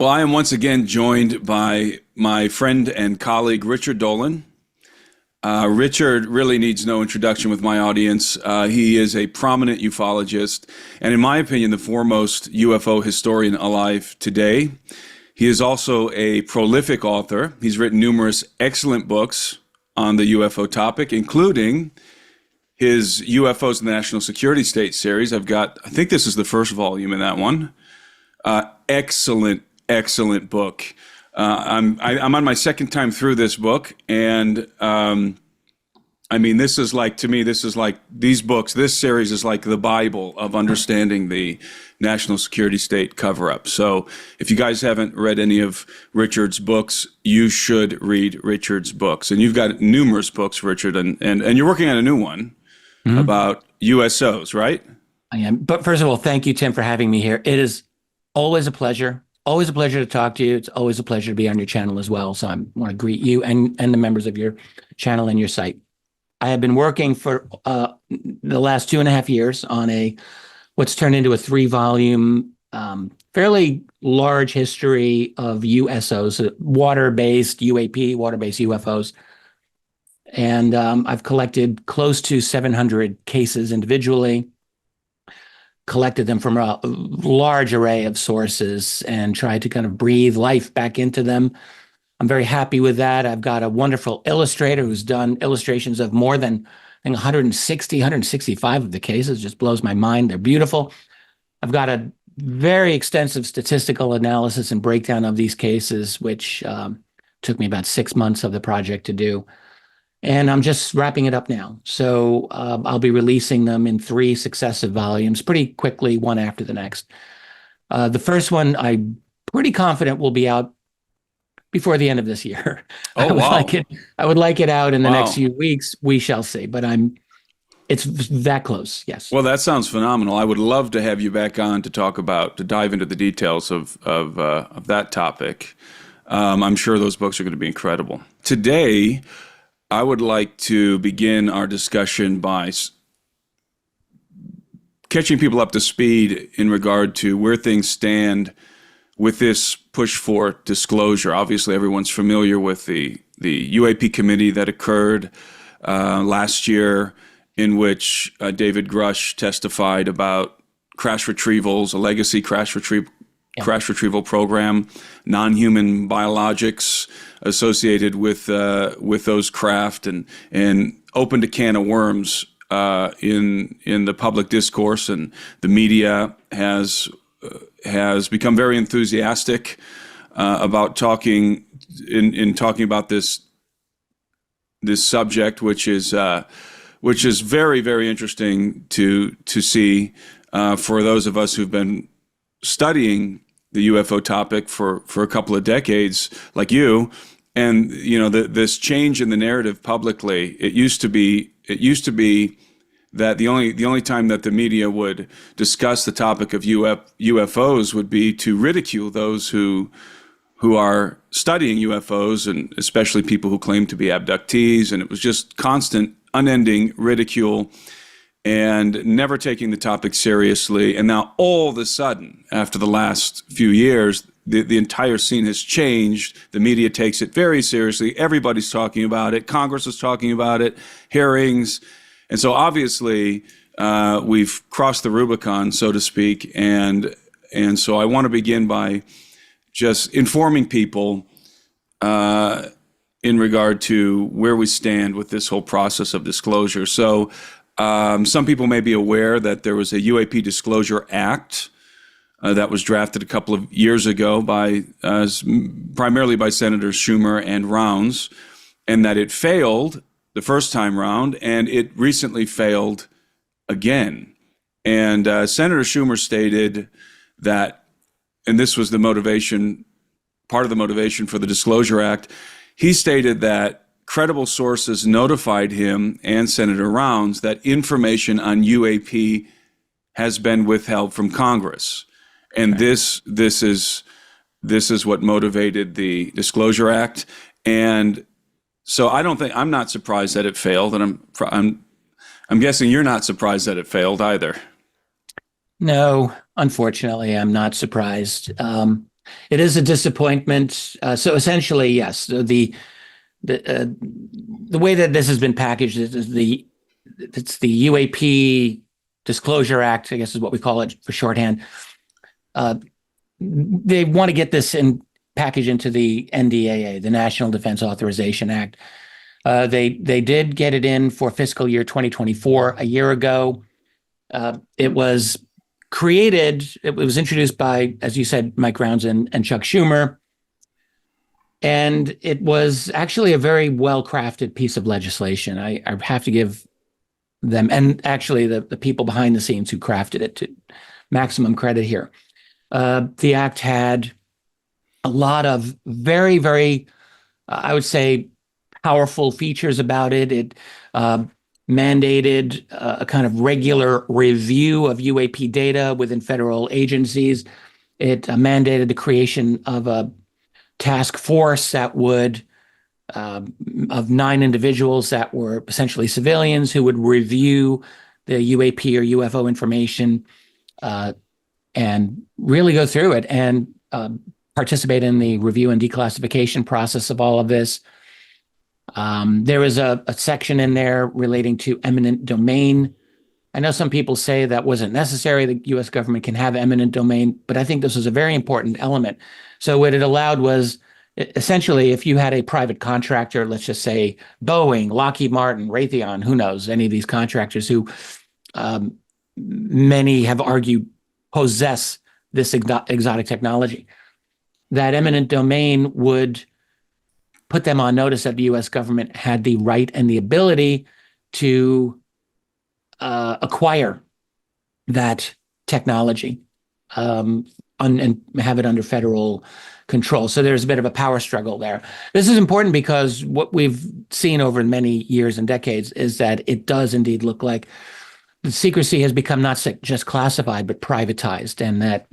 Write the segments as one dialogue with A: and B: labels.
A: Well, I am once again joined by my friend and colleague, Richard Dolan. Richard really needs no introduction with my audience. He is a prominent ufologist and, in my opinion, the foremost UFO historian alive today. He is also a prolific author. He's written numerous excellent books on the UFO topic, including his UFOs in the National Security State series. I think this is the first volume in that one. Excellent book. I'm on my second time through this book, and this is like these books. This series is like the Bible of understanding the national security state cover-up. So, if you guys haven't read any of Richard's books, you should read Richard's books. And you've got numerous books, Richard, and you're working on a new one about USOs, right?
B: I am. But first of all, thank you, Tim, for having me here. It is always a pleasure. Always a pleasure to talk to you. It's always a pleasure to be on your channel as well. So I want to greet you and the members of your channel and your site. I have been working for the last 2.5 years on what's turned into a 3-volume, fairly large history of USOs, water-based UAP, water-based UFOs. And I've collected close to 700 cases individually, collected them from a large array of sources and tried to kind of breathe life back into them. I'm very happy with that. I've got a wonderful illustrator who's done illustrations of more than, I think, 165 of the cases. Just blows my mind. They're beautiful. I've got a very extensive statistical analysis and breakdown of these cases, which took me about 6 months of the project to do. And I'm just wrapping it up now. So I'll be releasing them in 3 successive volumes pretty quickly, one after the next. The first one, I'm pretty confident will be out before the end of this year.
A: Oh,
B: I would like it out in the next few weeks. We shall see, but it's that close. Yes.
A: Well, that sounds phenomenal. I would love to have you back on to dive into the details of that topic. I'm sure those books are going to be incredible. Today, I would like to begin our discussion by catching people up to speed in regard to where things stand with this push for disclosure. Obviously, everyone's familiar with the UAP committee that occurred last year, in which David Grush testified about crash retrievals, a legacy crash retrieval program, non-human biologics associated with those craft, and opened a can of worms in the public discourse, and the media has become very enthusiastic about talking about this subject, which is very, very interesting to see for those of us who've been studying the UFO topic for a couple of decades, like you. And this change in the narrative publicly. It used to be that the only time that the media would discuss the topic of UFOs would be to ridicule those who are studying UFOs, and especially people who claim to be abductees. And it was just constant, unending ridicule and never taking the topic seriously. And now all of a sudden, after the last few years, the entire scene has changed. The media takes it very seriously. Everybody's talking about it. Congress is talking about it, hearings. And so obviously we've crossed the Rubicon, so to speak. And so I want to begin by just informing people in regard to where we stand with this whole process of disclosure. So some people may be aware that there was a UAP Disclosure Act that was drafted a couple of years ago primarily by Senators Schumer and Rounds, and that it failed the first time round, and it recently failed again. And Senator Schumer stated that, and this was part of the motivation for the Disclosure Act, he stated that credible sources notified him and Senator Rounds that information on UAP has been withheld from Congress. And this is what motivated the Disclosure Act. And so I'm not surprised that it failed, and I'm guessing you're not surprised that it failed either.
B: No, unfortunately, I'm not surprised. It is a disappointment. So essentially, yes, the way that this has been packaged is it's the UAP Disclosure Act, I guess is what we call it for shorthand. They want to get this packaged into the NDAA, the National Defense Authorization Act. They did get it in for fiscal year 2024 a year ago. It was introduced by, as you said, Mike Rounds and Chuck Schumer. And it was actually a very well-crafted piece of legislation. I have to give them, and actually the people behind the scenes who crafted it, to maximum credit here. The act had a lot of very, very, I would say, powerful features about it. It mandated a kind of regular review of UAP data within federal agencies. It mandated the creation of a task force that would, of 9 individuals that were essentially civilians who would review the UAP or UFO information and really go through it and participate in the review and declassification process of all of this. There was a section in there relating to eminent domain. I know some people say that wasn't necessary. The U.S. government can have eminent domain, but I think this was a very important element. So what it allowed was essentially, if you had a private contractor, let's just say Boeing, Lockheed Martin, Raytheon, who knows, any of these contractors who many have argued possess this exotic technology, that eminent domain would put them on notice that the U.S. government had the right and the ability to acquire that technology and have it under federal control. So there's a bit of a power struggle there. This is important because what we've seen over many years and decades is that it does indeed look like the secrecy has become not just classified, but privatized, and that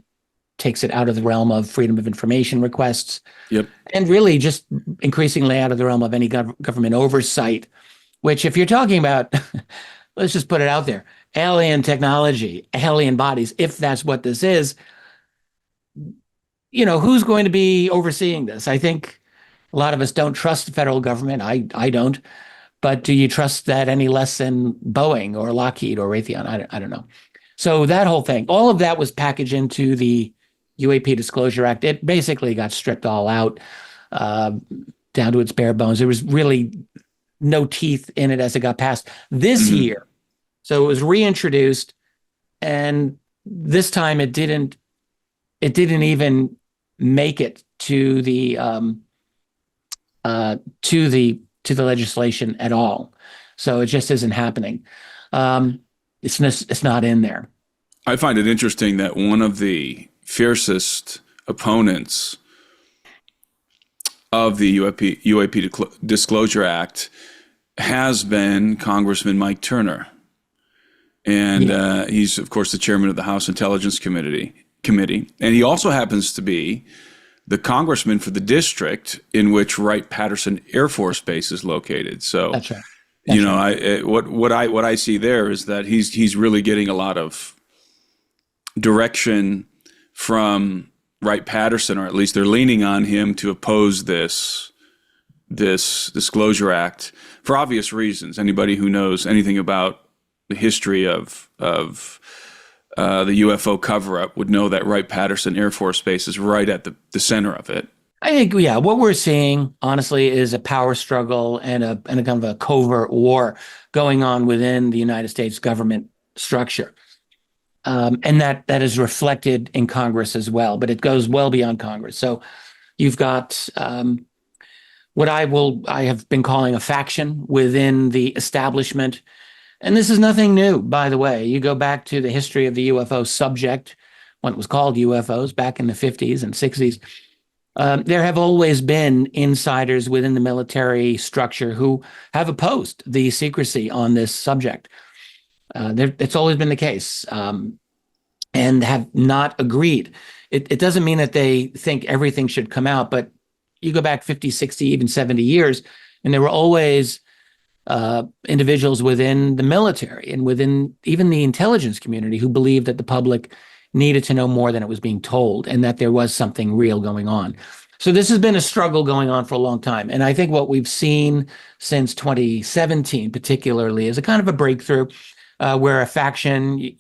B: takes it out of the realm of freedom of information requests.
A: Yep.
B: And really just increasingly out of the realm of any government oversight, which if you're talking about, let's just put it out there, alien technology, alien bodies, if that's what this is, who's going to be overseeing this? I think a lot of us don't trust the federal government. I don't. But do you trust that any less than Boeing or Lockheed or Raytheon? I don't know. So that whole thing, all of that was packaged into the UAP Disclosure Act. It basically got stripped all out, down to its bare bones. There was really no teeth in it as it got passed this year. So it was reintroduced, and this time it didn't even make it to the legislation at all. So it just isn't happening. It's not in there.
A: I find it interesting that one of the fiercest opponents of the UAP Disclosure Act has been Congressman Mike Turner. And he's, of course, the chairman of the House Intelligence Committee. And he also happens to be the congressman for the district in which Wright-Patterson Air Force Base is located. So,
B: that's right.
A: What I see there is that he's really getting a lot of direction from Wright-Patterson, or at least they're leaning on him to oppose this Disclosure Act for obvious reasons. Anybody who knows anything about the history of the UFO cover-up would know that Wright-Patterson Air Force Base is right at the center of it.
B: I think, what we're seeing, honestly, is a power struggle and a kind of a covert war going on within the United States government structure. And that is reflected in Congress as well, but it goes well beyond Congress. So you've got what I have been calling a faction within the establishment. And this is nothing new, by the way. You go back to the history of the UFO subject, when it was called UFOs back in the 50s and 60s. There have always been insiders within the military structure who have opposed the secrecy on this subject. It's always been the case, and have not agreed. It doesn't mean that they think everything should come out, but you go back 50, 60, even 70 years, and there were always individuals within the military and within even the intelligence community who believed that the public needed to know more than it was being told, and that there was something real going on. So this has been a struggle going on for a long time. And I think what we've seen since 2017 particularly is a kind of a breakthrough where a faction,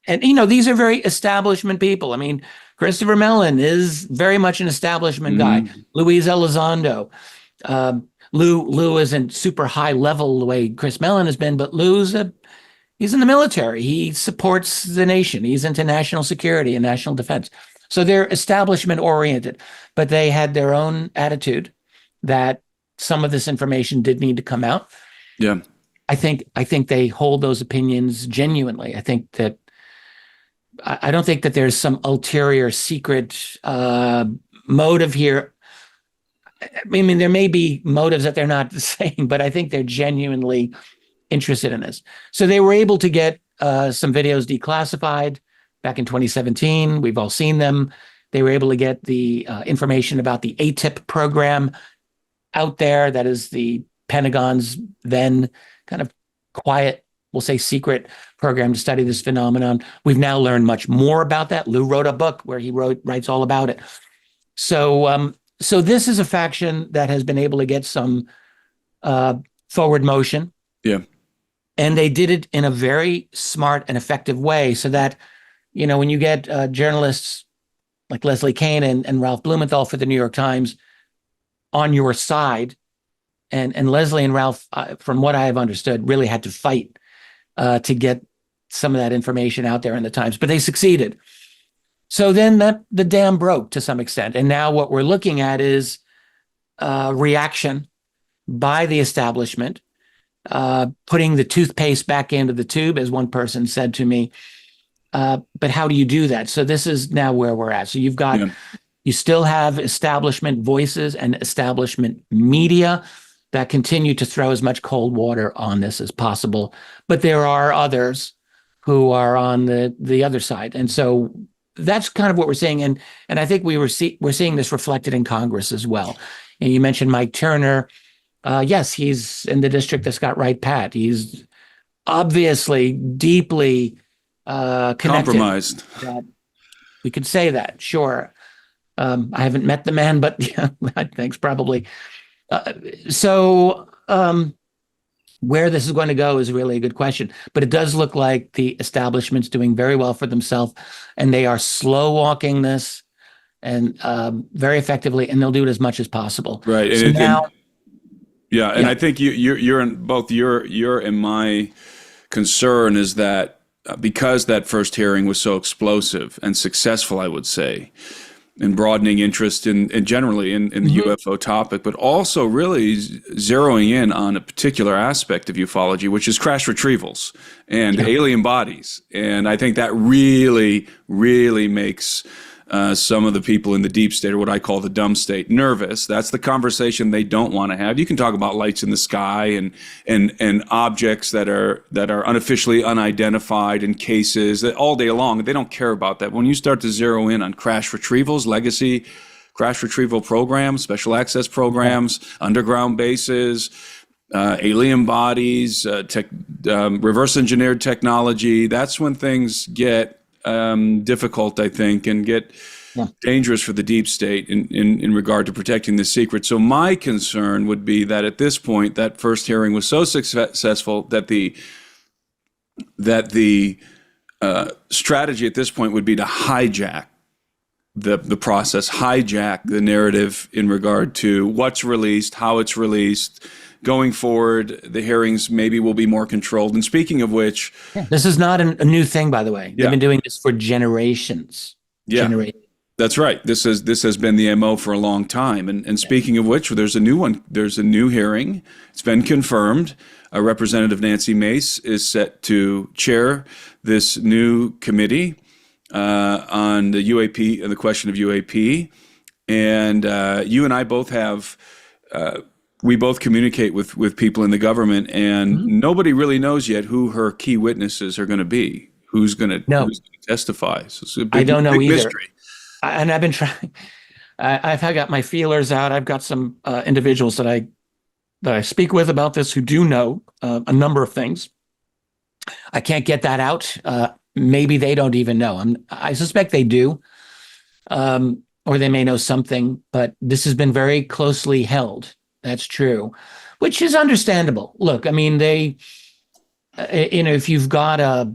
B: and these are very establishment people. I mean, Christopher Mellon is very much an establishment guy. Luis Elizondo. Lou isn't super high level the way Chris Mellon has been, but he's in the military. He supports the nation. He's into national security and national defense. So they're establishment oriented, but they had their own attitude that some of this information did need to come out.
A: Yeah.
B: I think they hold those opinions genuinely. I don't think that there's some ulterior secret motive here. I mean, there may be motives that they're not saying, but I think they're genuinely interested in this. So they were able to get some videos declassified back in 2017. We've all seen them. They were able to get the information about the ATIP program out there. That is the Pentagon's then kind of quiet, we'll say secret program to study this phenomenon. We've now learned much more about that. Lou wrote a book where he writes all about it. So this is a faction that has been able to get some forward motion.
A: Yeah.
B: And they did it in a very smart and effective way so that, when you get journalists like Leslie Kean and Ralph Blumenthal for the New York Times on your side, and Leslie and Ralph, from what I have understood, really had to fight to get some of that information out there in the Times, but they succeeded. So then the dam broke to some extent. And now what we're looking at is reaction by the establishment, putting the toothpaste back into the tube, as one person said to me. But how do you do that? So this is now where we're at. So you still have establishment voices and establishment media that continue to throw as much cold water on this as possible. But there are others who are on the other side. And so that's kind of what we're seeing. And I think we're seeing this reflected in Congress as well. And you mentioned Mike Turner. Yes, he's in the district that's got right pat. He's obviously deeply connected. Compromised. We could say that, sure. I haven't met the man, but yeah, thanks, probably. So where this is going to go is really a good question. But it does look like the establishment's doing very well for themselves, and they are slow walking this and very effectively, and they'll do it as much as possible.
A: Right.
B: So
A: and I think you're in both your and my concern is that because that first hearing was so explosive and successful, I would say, in broadening interest in generally in the UFO topic, but also really zeroing in on a particular aspect of ufology, which is crash retrievals and alien bodies. And I think that really, really makes some of the people in the deep state, or what I call the dumb state, nervous. That's the conversation they don't want to have. You can talk about lights in the sky and objects that are unofficially unidentified in cases all day long. They don't care about that. When you start to zero in on crash retrievals, legacy crash retrieval programs, special access programs, underground bases, alien bodies, reverse engineered technology, that's when things get difficult, I think, and get dangerous for the deep state in regard to protecting the secret. So my concern would be that at this point, that first hearing was so successful that the strategy at this point would be to hijack the process, hijack the narrative in regard to what's released, how it's released. Going forward, the hearings maybe will be more controlled. And speaking of which...
B: this is not a new thing, by the way. They've been doing this for generations.
A: That's right. This has been the MO for a long time. And speaking of which, there's a new one. There's a new hearing. It's been confirmed. Representative Nancy Mace is set to chair this new committee on the UAP and the question of UAP. And you and I both have... we both communicate with people in the government, and nobody really knows yet who her key witnesses are going to be, who's going to testify. So it's a big,
B: I don't know either.
A: Mystery.
B: And I've been trying. I've got my feelers out. I've got some individuals that I speak with about this who do know a number of things. I can't get that out maybe they don't even know. I suspect they do, or they may know something, but this has been very closely held. That's true, which is understandable. Look, I mean, if you've got a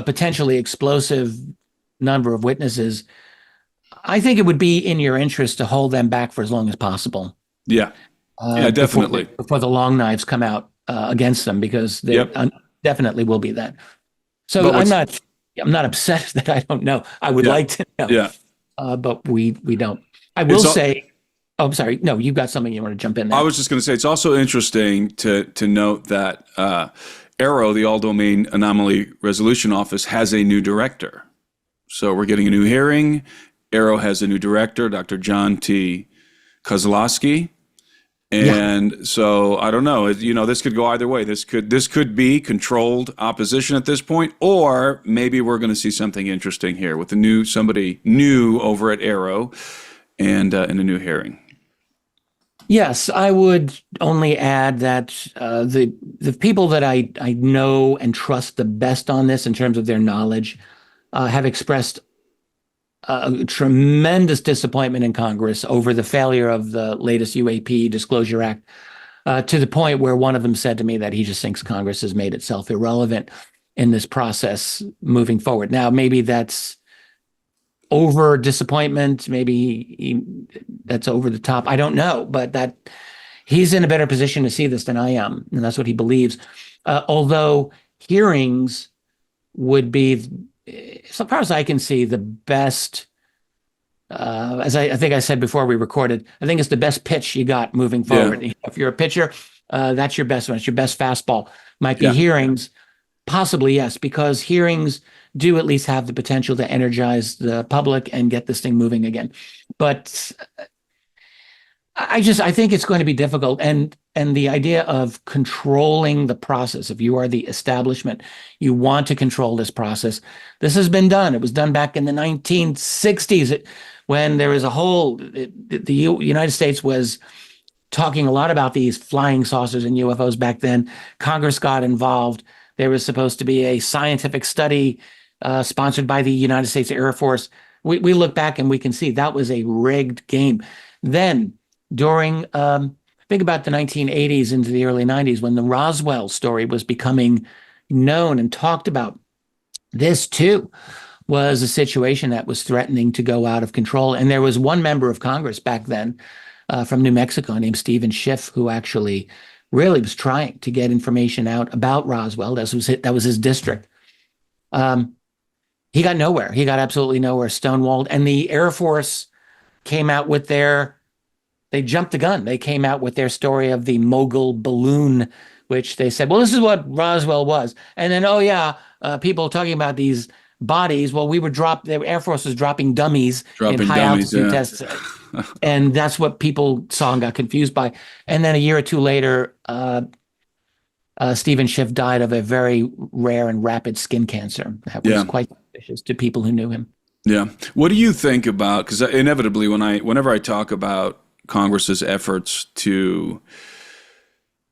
B: potentially explosive number of witnesses, I think it would be in your interest to hold them back for as long as possible.
A: Yeah. Yeah, definitely.
B: Before the long knives come out against them, because there definitely will be that. So I'm not upset that I don't know. I would like to know.
A: Yeah.
B: But we don't. I will say, oh, I'm sorry. No, you've got something you want to jump in there.
A: I was just going to say, it's also interesting to note that AARO, the All Domain Anomaly Resolution Office, has a new director. So we're getting a new hearing. AARO has a new director, Dr. John T. Kozlowski. And so I don't know, this could go either way. This could be controlled opposition at this point, or maybe we're going to see something interesting here with somebody new over at AARO and in a new hearing.
B: Yes, I would only add that the people that I know and trust the best on this in terms of their knowledge have expressed a tremendous disappointment in Congress over the failure of the latest UAP Disclosure Act, to the point where one of them said to me that he just thinks Congress has made itself irrelevant in this process moving forward. Now, maybe that's over disappointment. Maybe that's over the top. I don't know, but that he's in a better position to see this than I am, and that's what he believes. Although hearings would be, so far as I can see, the best, as I think I said before we recorded, I think it's the best pitch you got moving forward. Yeah. If you're a pitcher, that's your best one. It's your best fastball. Might be hearings, possibly, yes, because hearings do at least have the potential to energize the public and get this thing moving again. But I think it's going to be difficult. And the idea of controlling the process, if you are the establishment, you want to control this process. This has been done. It was done back in the 1960s when there was the United States was talking a lot about these flying saucers and UFOs back then. Congress got involved. There was supposed to be a scientific study sponsored by the United States Air Force. We look back and we can see that was a rigged game. Then during, think about the 1980s into the early 90s, when the Roswell story was becoming known and talked about, this too was a situation that was threatening to go out of control. And there was one member of Congress back then from New Mexico named Stephen Schiff, who actually really was trying to get information out about Roswell. That was his district. He got nowhere. He got absolutely nowhere, stonewalled. And the Air Force came out with they jumped the gun. They came out with their story of the mogul balloon, which they said, well, this is what Roswell was. And then, people talking about these bodies. Well, the Air Force was dropping dummies in high altitude tests. And that's what people saw and got confused by. And then a year or two later, Stephen Schiff died of a very rare and rapid skin cancer. That was quite suspicious to people who knew him. Yeah.
A: What do you think about, because inevitably whenever I talk about Congress's efforts to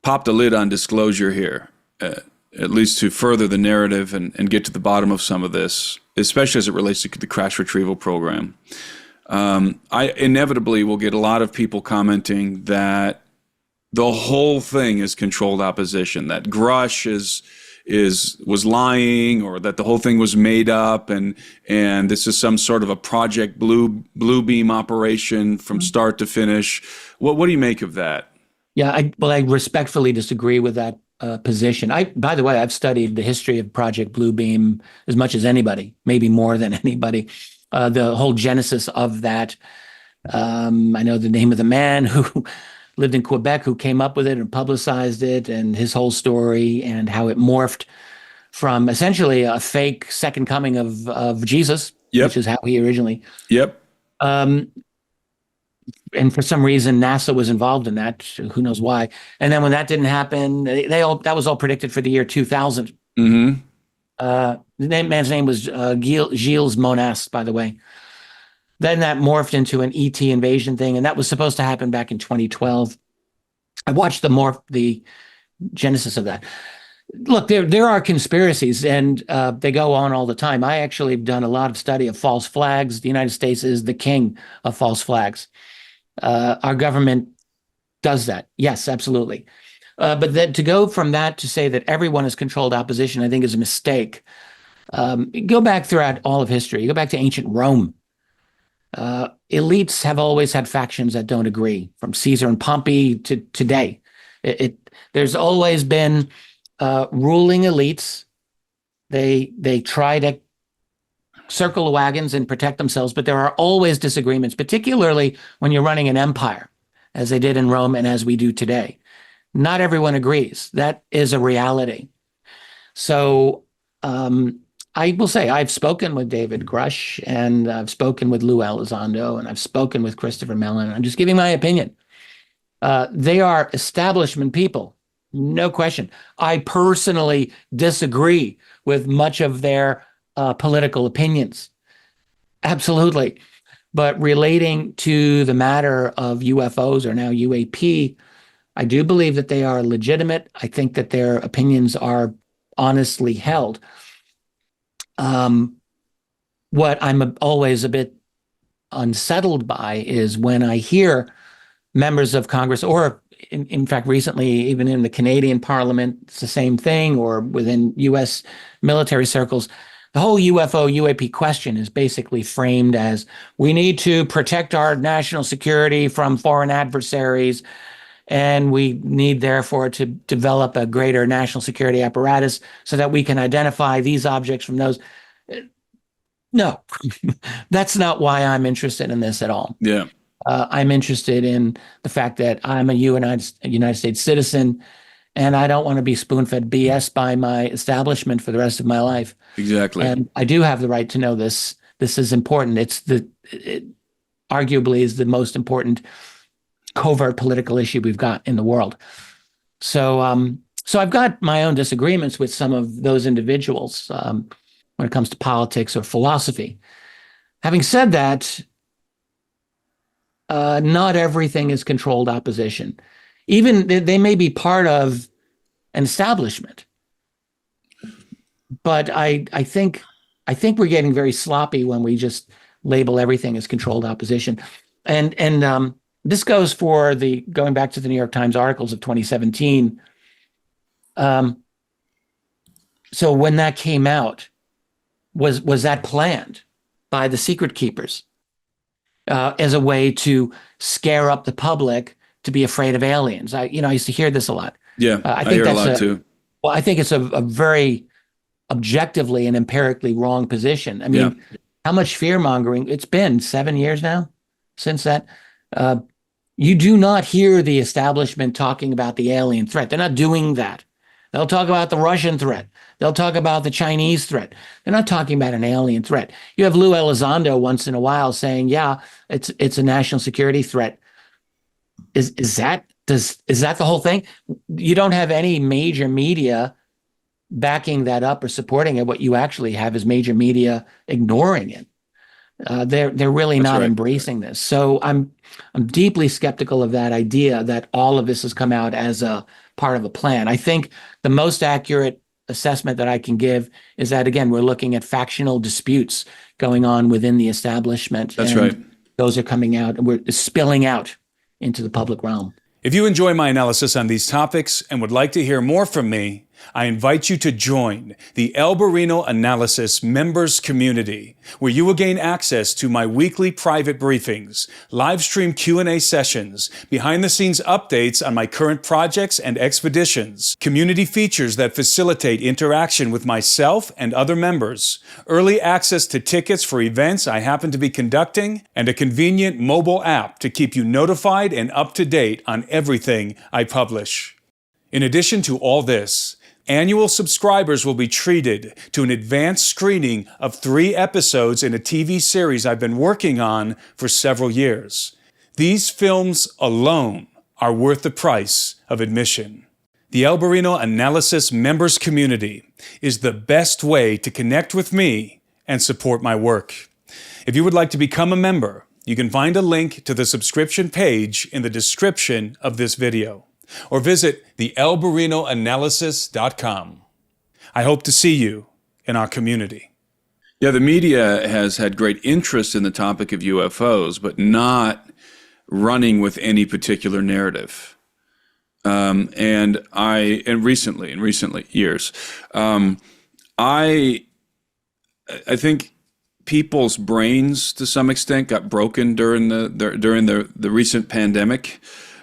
A: pop the lid on disclosure here, at least to further the narrative and get to the bottom of some of this, especially as it relates to the crash retrieval program, I inevitably will get a lot of people commenting that the whole thing is controlled opposition, that Grush was lying, or that the whole thing was made up, and this is some sort of a Project Blue Beam operation from start to finish. What do you make of that?
B: Yeah, I respectfully disagree with that position. By the way, I've studied the history of Project Blue Beam as much as anybody, maybe more than anybody. The whole genesis of that. I know the name of the man who lived in Quebec who came up with it and publicized it, and his whole story, and how it morphed from essentially a fake second coming of Jesus, which is how he originally. And for some reason, NASA was involved in that. Who knows why? And then when that didn't happen, that was all predicted for the year 2000. Mm-hmm. The man's name was Gilles Monas, by the way. Then that morphed into an ET invasion thing, and that was supposed to happen back in 2012. I watched the genesis of that. Look, there are conspiracies, and they go on all the time. I actually have done a lot of study of false flags. The United States is the king of false flags. Our government does that. Yes, absolutely. But then to go from that to say that everyone is controlled opposition, I think is a mistake. Go back throughout all of history. You go back to ancient Rome. Elites have always had factions that don't agree, from Caesar and Pompey to today. There's always been ruling elites. They try to circle the wagons and protect themselves, but there are always disagreements, particularly when you're running an empire, as they did in Rome and as we do today. Not everyone agrees. That is a reality. So I will say I've spoken with David Grush, and I've spoken with Lou Elizondo, and I've spoken with Christopher Mellon. I'm just giving my opinion. They are establishment people, no question. I personally disagree with much of their political opinions. Absolutely. But relating to the matter of UFOs, or now UAP, I do believe that they are legitimate. I think that their opinions are honestly held. What I'm always a bit unsettled by is when I hear members of Congress, or in fact, recently, even in the Canadian Parliament, it's the same thing, or within US military circles, the whole UFO UAP question is basically framed as, we need to protect our national security from foreign adversaries, and we need therefore to develop a greater national security apparatus so that we can identify these objects from those. No, that's not why I'm interested in this at all.
A: Yeah.
B: I'm interested in the fact that I'm a United States citizen, and I don't want to be spoon-fed BS by my establishment for the rest of my life.
A: Exactly.
B: And I do have the right to know this. This is important. It arguably is the most important covert political issue we've got in the world. So, so I've got my own disagreements with some of those individuals when it comes to politics or philosophy. Having said that, not everything is controlled opposition. Even they may be part of an establishment, but I think we're getting very sloppy when we just label everything as controlled opposition. And this goes for going back to the New York Times articles of 2017. So when that came out, was that planned by the secret keepers as a way to scare up the public to be afraid of aliens? I used to hear this a lot.
A: Yeah, I think hear that's a lot too.
B: Well, I think it's a very objectively and empirically wrong position. I mean, how much fear mongering? It's been 7 years now since that. You do not hear the establishment talking about the alien threat. They're not doing that. They'll talk about the Russian threat. They'll talk about the Chinese threat. They're not talking about an alien threat. You have Lou Elizondo once in a while saying, yeah, it's a national security threat. Is that the whole thing? You don't have any major media backing that up or supporting it. What you actually have is major media ignoring it. They're really not embracing this. So I'm deeply skeptical of that idea that all of this has come out as a part of a plan. I think the most accurate assessment that I can give is that, again, we're looking at factional disputes going on within the establishment.
A: That's right.
B: Those are coming out, and we're spilling out into the public realm.
A: If you enjoy my analysis on these topics and would like to hear more from me, I invite you to join the Alberino Analysis members community, where you will gain access to my weekly private briefings, live stream Q&A sessions, behind-the-scenes updates on my current projects and expeditions, community features that facilitate interaction with myself and other members, early access to tickets for events I happen to be conducting, and a convenient mobile app to keep you notified and up to date on everything I publish. In addition to all this, annual subscribers will be treated to an advanced screening of 3 episodes in a TV series I've been working on for several years. These films alone are worth the price of admission. The Alberino Analysis members community is the best way to connect with me and support my work. If you would like to become a member, you can find a link to the subscription page in the description of this video, or visit thealberinoanalysis.com.
C: I hope to see you in our community.
A: Yeah, the media has had great interest in the topic of UFOs, but not running with any particular narrative. And recently, in recent years, I think people's brains, to some extent, got broken during the recent pandemic,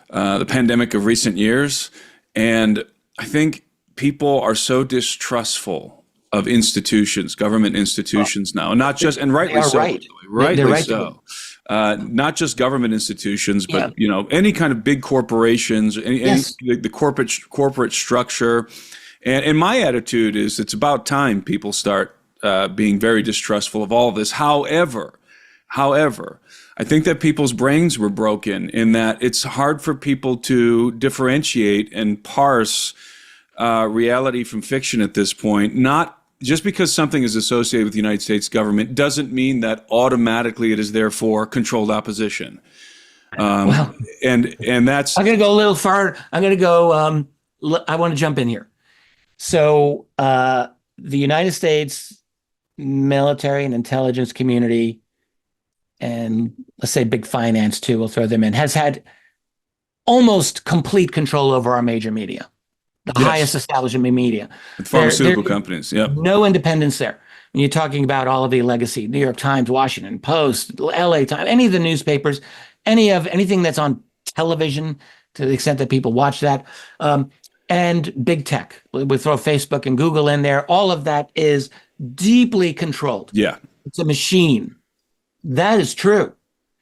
A: the pandemic of recent years, and I think people are so distrustful of institutions, government institutions now, not just, and rightly so,
B: right.
A: rightly
B: right
A: so. Not just government institutions, but any kind of big corporations, the corporate structure. And my attitude is it's about time people start being very distrustful of all of this. However, I think that people's brains were broken in that it's hard for people to differentiate and parse reality from fiction at this point. Not just because something is associated with the United States government doesn't mean that automatically it is therefore controlled opposition. And that's.
B: I'm going to go a little far. I'm going to go. I want to jump in here. So the United States military and intelligence community, and let's say big finance too, we'll throw them in, has had almost complete control over our major media, the highest establishment media.
A: The pharmaceutical companies,
B: no independence there. When you're talking about all of the legacy, New York Times, Washington Post, LA Times, any of the newspapers, anything that's on television, to the extent that people watch that, and big tech. We throw Facebook and Google in there. All of that is deeply controlled.
A: Yeah.
B: It's a machine. That is true.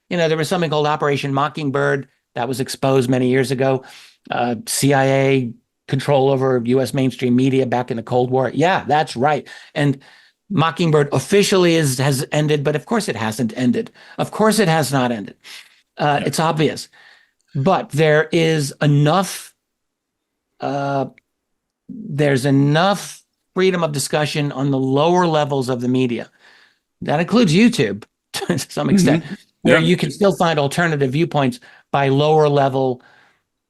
B: There was something called Operation Mockingbird that was exposed many years ago. CIA control over U.S. mainstream media back in the Cold War. Yeah, that's right. And Mockingbird officially has ended, but of course it hasn't ended. Of course it has not ended. It's obvious. But there is enough, there's enough freedom of discussion on the lower levels of the media. That includes YouTube to some extent, where you can still find alternative viewpoints by lower level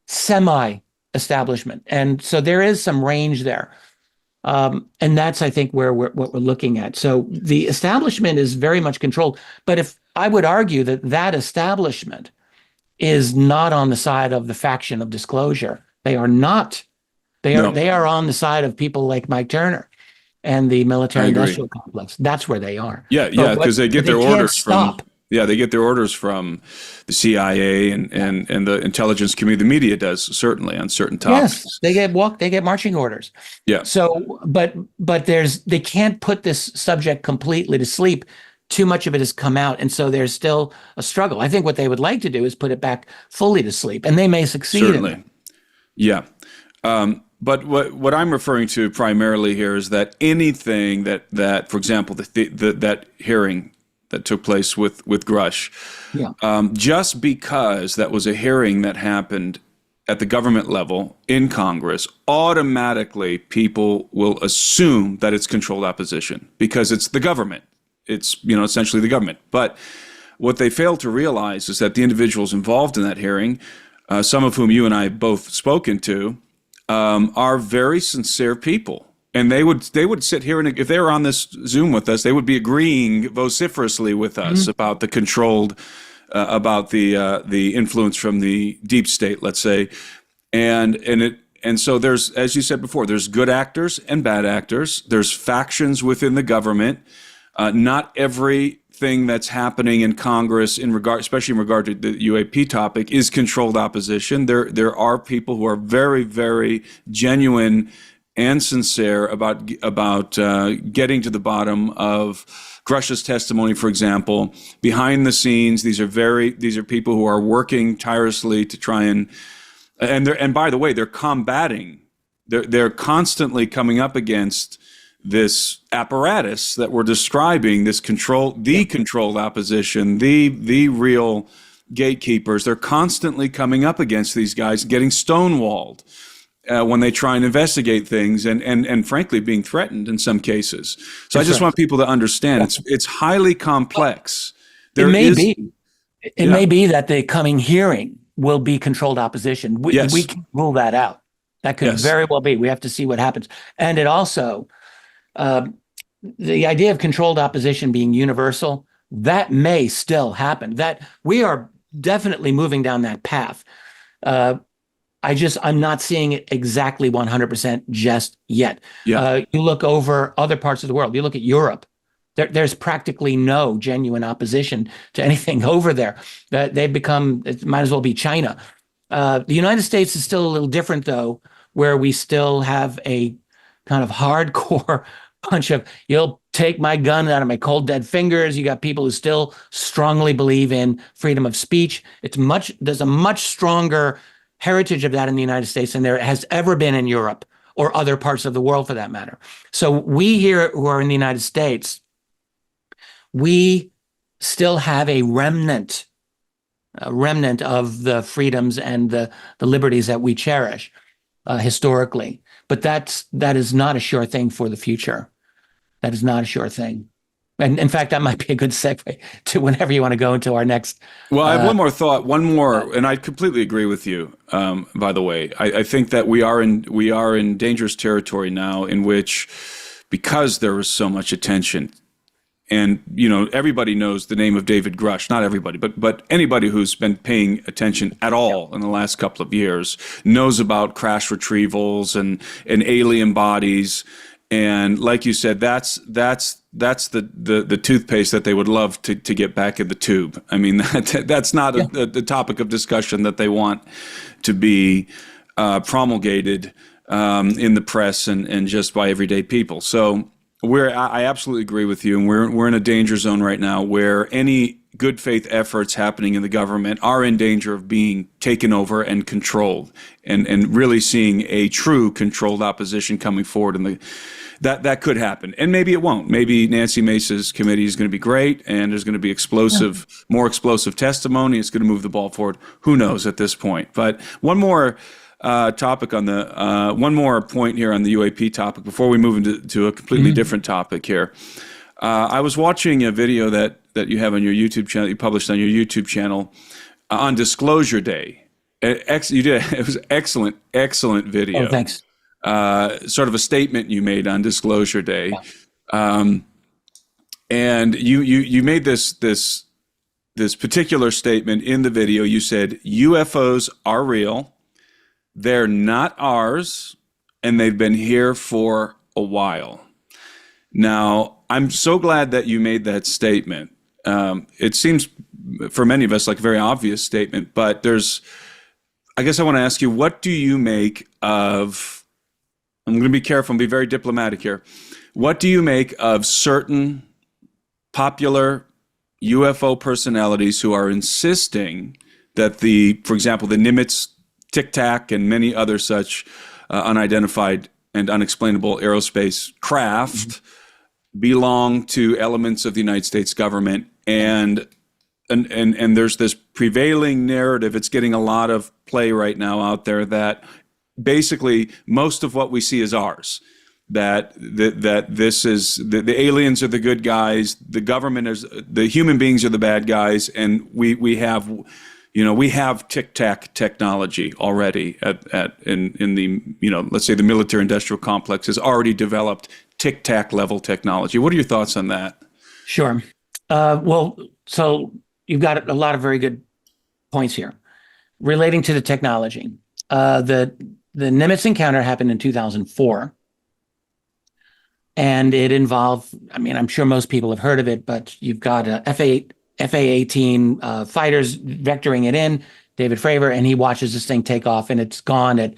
B: semi-establishment. And so there is some range there. And that's, I think, what we're looking at. So the establishment is very much controlled. But if I would argue that establishment is not on the side of the faction of disclosure, they are not. They are on the side of people like Mike Turner and the military-industrial complex. That's where they are.
A: Yeah, because they get their orders from. Yeah, they get their orders from the CIA and the intelligence community. The media does, certainly, on certain topics.
B: Yes, they get marching orders.
A: Yeah.
B: So, but they can't put this subject completely to sleep. Too much of it has come out, and so there's still a struggle. I think what they would like to do is put it back fully to sleep, and they may succeed.
A: Certainly.
B: In it.
A: Yeah. But what I'm referring to primarily here is that anything that for example, that hearing that took place with Grush, just because that was a hearing that happened at the government level in Congress, automatically people will assume that it's controlled opposition because it's the government. It's essentially the government. But what they fail to realize is that the individuals involved in that hearing, some of whom you and I have both spoken to, are very sincere people. And they would sit here, and if they were on this Zoom with us, they would be agreeing vociferously with us about the controlled, about the influence from the deep state, let's say, and so there's, as you said before, there's good actors and bad actors. There's factions within the government. Not everything that's happening in Congress, especially in regard to the UAP topic, is controlled opposition. There are people who are very, very genuine and sincere about getting to the bottom of Grush's testimony, for example. Behind the scenes, these are people who are working tirelessly to try and by the way, they're combating. They're constantly coming up against this apparatus that we're describing, the controlled opposition, the real gatekeepers. They're constantly coming up against these guys, getting stonewalled when they try and investigate things, and frankly being threatened in some cases. So I just want people to understand it's highly complex.
B: It may be that the coming hearing will be controlled opposition. We can rule that out. That could very well be. We have to see what happens. And it also, uh, the idea of controlled opposition being universal, that may still happen. That we are definitely moving down that path. I'm not seeing it exactly 100% just yet.
A: Yeah.
B: You look over other parts of the world. You look at Europe. There's practically no genuine opposition to anything over there. They've become, it might as well be China. The United States is still a little different, though, where we still have a kind of hardcore bunch of, you'll take my gun out of my cold, dead fingers. You got people who still strongly believe in freedom of speech. There's a much stronger heritage of that in the United States than there has ever been in Europe or other parts of the world, for that matter. So we here who are in the United States, we still have a remnant of the freedoms and the liberties that we cherish historically. But that is not a sure thing for the future. That is not a sure thing. And in fact, that might be a good segue to whenever you want to go into our next.
A: Well, I have one more thought, and I completely agree with you. By the way, I think that we are in dangerous territory now, in which, because there is so much attention, and everybody knows the name of David Grush. Not everybody, but anybody who's been paying attention at all in the last couple of years knows about crash retrievals and alien bodies. And like you said, that's the toothpaste that they would love to get back in the tube. I mean, that's not the topic of discussion that they want to be promulgated in the press and just by everyday people. So I absolutely agree with you, and we're in a danger zone right now where any good faith efforts happening in the government are in danger of being taken over and controlled, and really seeing a true controlled opposition coming forward. And that could happen, and maybe it won't. Maybe Nancy Mace's committee is going to be great, and there's going to be more explosive testimony. It's going to move the ball forward. Who knows at this point? But one more topic on one more point here on the UAP topic before we move into a completely different topic here. I was watching a video that you have on your YouTube channel, you published on your YouTube channel on Disclosure Day. You did. It was excellent video.
B: Oh, thanks.
A: Sort of a statement you made on Disclosure Day, and you made this particular statement in the video. You said UFOs are real, they're not ours, and they've been here for a while. Now, I'm so glad that you made that statement. It seems for many of us like a very obvious statement, but I guess I want to ask you, what do you make of, I'm going to be careful and be very diplomatic here. What do you make of certain popular UFO personalities who are insisting that for example, the Nimitz Tic Tac and many other such unidentified and unexplainable aerospace craft belong to elements of the United States government, and there's this prevailing narrative, it's getting a lot of play right now out there, that basically most of what we see is ours, that this is the aliens are the good guys, the government is, the human beings are the bad guys, and we have Tic Tac technology already in the let's say the military industrial complex has already developed Tic Tac level technology. What are your thoughts on that?
B: Sure. Well, so you've got a lot of very good points here relating to the technology. The Nimitz encounter happened in 2004, and it involved, I mean, I'm sure most people have heard of it, but you've got FA-18 fighters vectoring it in, David Fravor, and he watches this thing take off, and it's gone at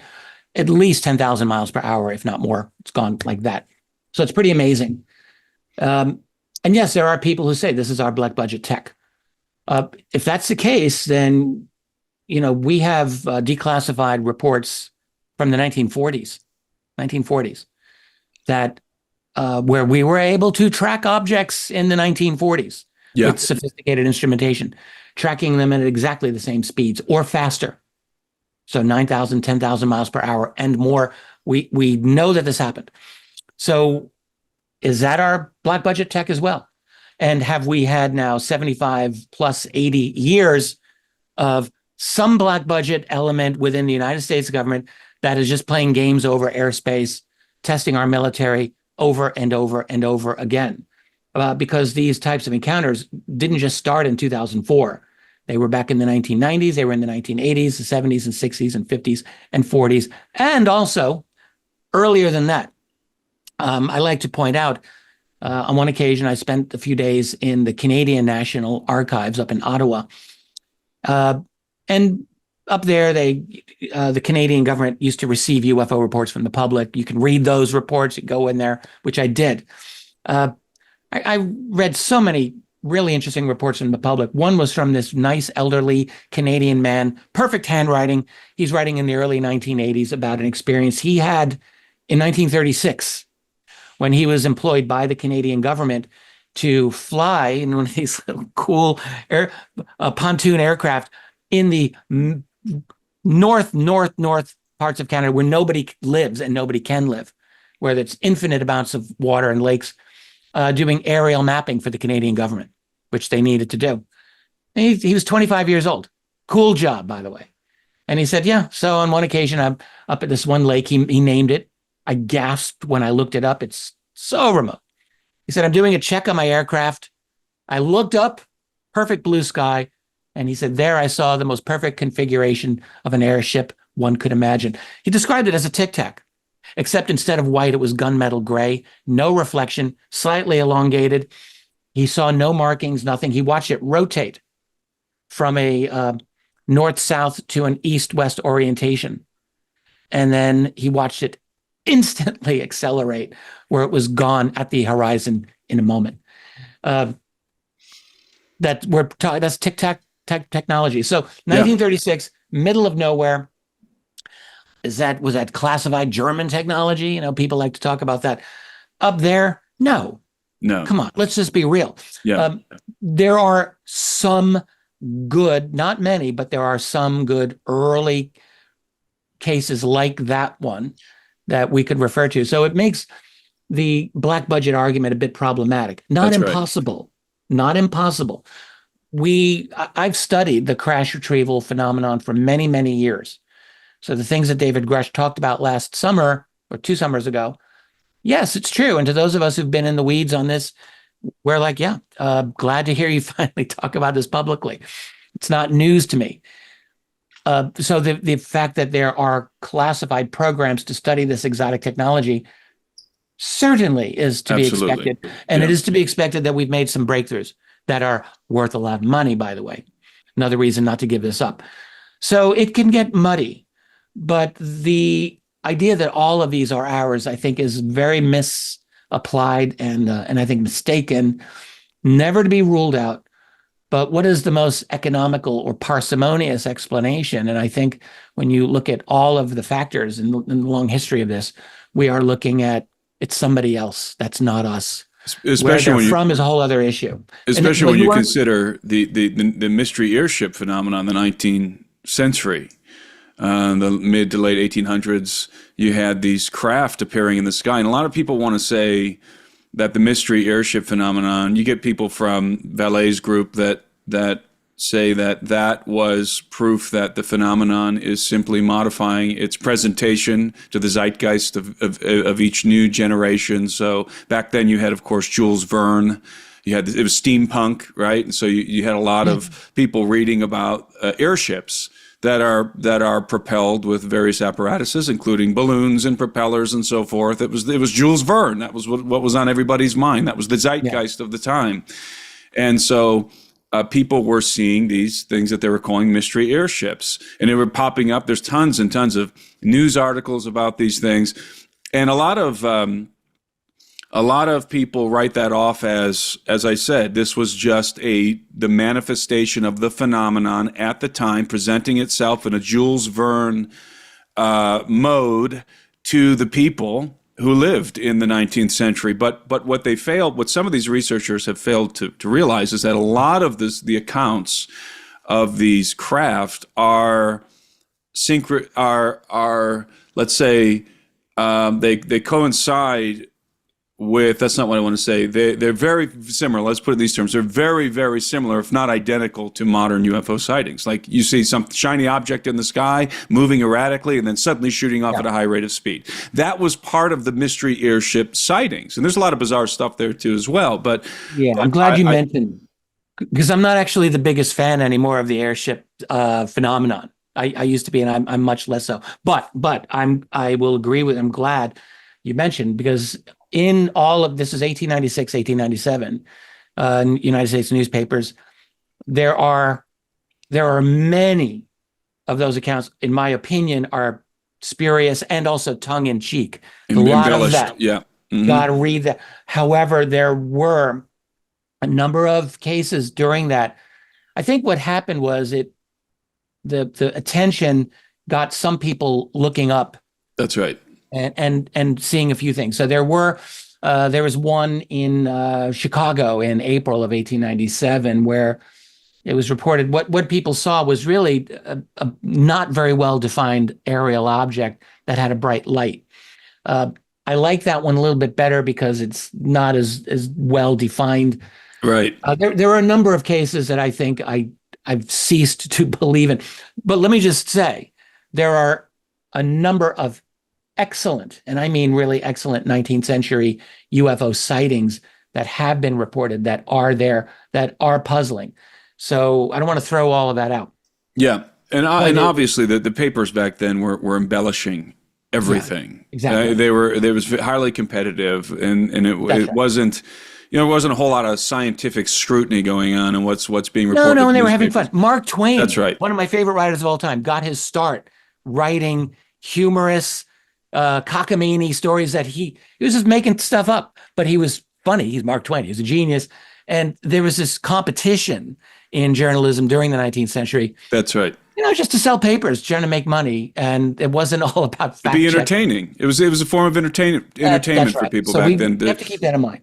B: least 10,000 miles per hour, if not more. It's gone like that. So it's pretty amazing. And yes, there are people who say this is our black budget tech. If that's the case, then, we have declassified reports from the 1940s, that where we were able to track objects in the 1940s with sophisticated instrumentation, tracking them at exactly the same speeds or faster. So 9,000, 10,000 miles per hour and more. We know that this happened. So is that our black budget tech as well? And have we had now 75 plus 80 years of some black budget element within the United States government that is just playing games over airspace, testing our military, over and over and over again, because these types of encounters didn't just start in 2004. They were back in the 1990s. They were in the 1980s, the 70s and 60s and 50s and 40s, and also earlier than that. I like to point out, on one occasion, I spent a few days in the Canadian National Archives up in Ottawa. And up there, the Canadian government used to receive UFO reports from the public. You can read those reports, you go in there, which I did. I read so many really interesting reports from the public. One was from this nice elderly Canadian man, perfect handwriting. He's writing in the early 1980s about an experience he had in 1936 when he was employed by the Canadian government to fly in one of these little cool pontoon aircraft in the north parts of Canada where nobody lives and nobody can live, where there's infinite amounts of water and lakes, doing aerial mapping for the Canadian government, which they needed to do. And he was 25 years old. Cool job, by the way. And he said, yeah, so on one occasion, I'm up at this one lake. He named it. I gasped when I looked it up. It's so remote. He said, I'm doing a check on my aircraft. I looked up, perfect blue sky. And he said, there I saw the most perfect configuration of an airship one could imagine. He described it as a Tic Tac, except instead of white, it was gunmetal gray, no reflection, slightly elongated. He saw no markings, nothing. He watched it rotate from a north-south to an east-west orientation. And then he watched it instantly accelerate where it was gone at the horizon in a moment. That's Tic Tac technology. So 1936, middle of nowhere. Was that classified German technology? You know, people like to talk about that. Up there, no. Come on, let's just be real.
A: Yeah.
B: There are some good, not many, but there are some good early cases like that one that we could refer to. So it makes the black budget argument a bit problematic. Not
A: That's
B: impossible. Right. Not impossible. I've studied the crash retrieval phenomenon for many, many years. So the things that David Grush talked about last summer or 2 summers ago, yes, it's true. And to those of us who've been in the weeds on this, we're like, glad to hear you finally talk about this publicly. It's not news to me. So the fact that there are classified programs to study this exotic technology certainly is to be expected. And it is to be expected that we've made some breakthroughs that are worth a lot of money, by the way. Another reason not to give this up. So it can get muddy, but the idea that all of these are ours, I think, is very misapplied and I think mistaken, never to be ruled out. But what is the most economical or parsimonious explanation? And I think when you look at all of the factors in the long history of this, we are looking at it's somebody else. That's not us.
A: Especially
B: where they're from is a whole other issue.
A: Especially when you consider the mystery airship phenomenon in the 19th century. The mid to late 1800s, you had these craft appearing in the sky. And a lot of people want to say that the mystery airship phenomenon, you get people from Vallee's group that say that was proof that the phenomenon is simply modifying its presentation to the zeitgeist of each new generation. So back then you had, of course, Jules Verne. It was steampunk, right? And so you had a lot of people reading about airships that are propelled with various apparatuses, including balloons and propellers and so forth. It was Jules Verne. That was what was on everybody's mind. That was the zeitgeist of the time. And so people were seeing these things that they were calling mystery airships, and they were popping up. There's tons and tons of news articles about these things, and a lot of people write that off as I said, this was just the manifestation of the phenomenon at the time, presenting itself in a Jules Verne mode to the people who lived in the 19th century. But what some of these researchers have failed to realize is that a lot of the accounts of these craft are let's say, they coincide with, that's not what I want to say. They're very similar. Let's put it in these terms. They're very, very similar, if not identical, to modern UFO sightings. Like you see some shiny object in the sky moving erratically and then suddenly shooting off at a high rate of speed. That was part of the mystery airship sightings. And there's a lot of bizarre stuff there too as well. But
B: Yeah, I'm glad you mentioned, because I'm not actually the biggest fan anymore of the airship phenomenon. I used to be, and I'm much less so. But I will agree with. I'm glad you mentioned, because in all of this is 1896, 1897, United States newspapers. There are many of those accounts, in my opinion, are spurious and also tongue in cheek. A lot of that.
A: Yeah. Mm-hmm.
B: Got to read that. However, there were a number of cases during that. I think what happened was the attention got some people looking up.
A: That's right.
B: And seeing a few things. So there was one in Chicago in April of 1897 where it was reported what people saw was really a not very well defined aerial object that had a bright light. I like that one a little bit better because it's not as well defined.
A: Right.
B: There are a number of cases that I think I've ceased to believe in. But let me just say, there are a number of excellent, and I mean really excellent 19th century UFO sightings that have been reported that are there, that are puzzling. So I don't want to throw all of that out.
A: Yeah. And obviously the papers back then were embellishing everything.
B: Yeah, exactly.
A: They was highly competitive, and it wasn't, it wasn't a whole lot of scientific scrutiny going on and what's being reported.
B: No, and they were having fun. Mark Twain,
A: that's right,
B: one of my favorite writers of all time, got his start writing humorous, cockamamie stories that he was just making stuff up, but he was funny. He's Mark Twain. He was a genius. And there was this competition in journalism during the 19th century.
A: That's right.
B: Just to sell papers, trying to make money, and it wasn't all about fact.
A: To be entertaining. It was a form of entertainment for people back then.
B: You have to keep that in mind.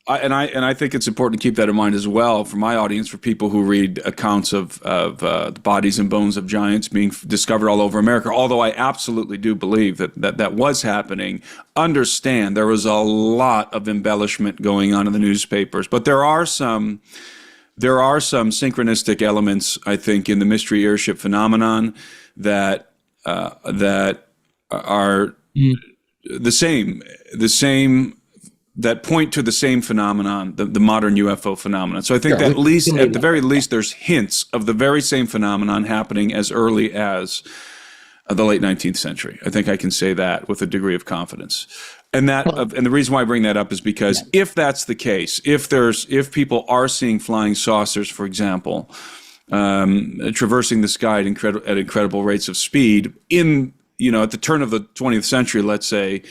A: I think it's important to keep that in mind as well for my audience, for people who read accounts of the bodies and bones of giants being discovered all over America. Although I absolutely do believe that was happening. Understand there was a lot of embellishment going on in the newspapers, but there are some synchronistic elements, I think, in the mystery airship phenomenon that are the same. That point to the same phenomenon, the modern UFO phenomenon. So I think that at the very least, there's hints of the very same phenomenon happening as early as the late 19th century. I think I can say that with a degree of confidence. And the reason why I bring that up is because if that's the case, if people are seeing flying saucers, for example, traversing the sky at incredible rates of speed at the turn of the 20th century, let's say,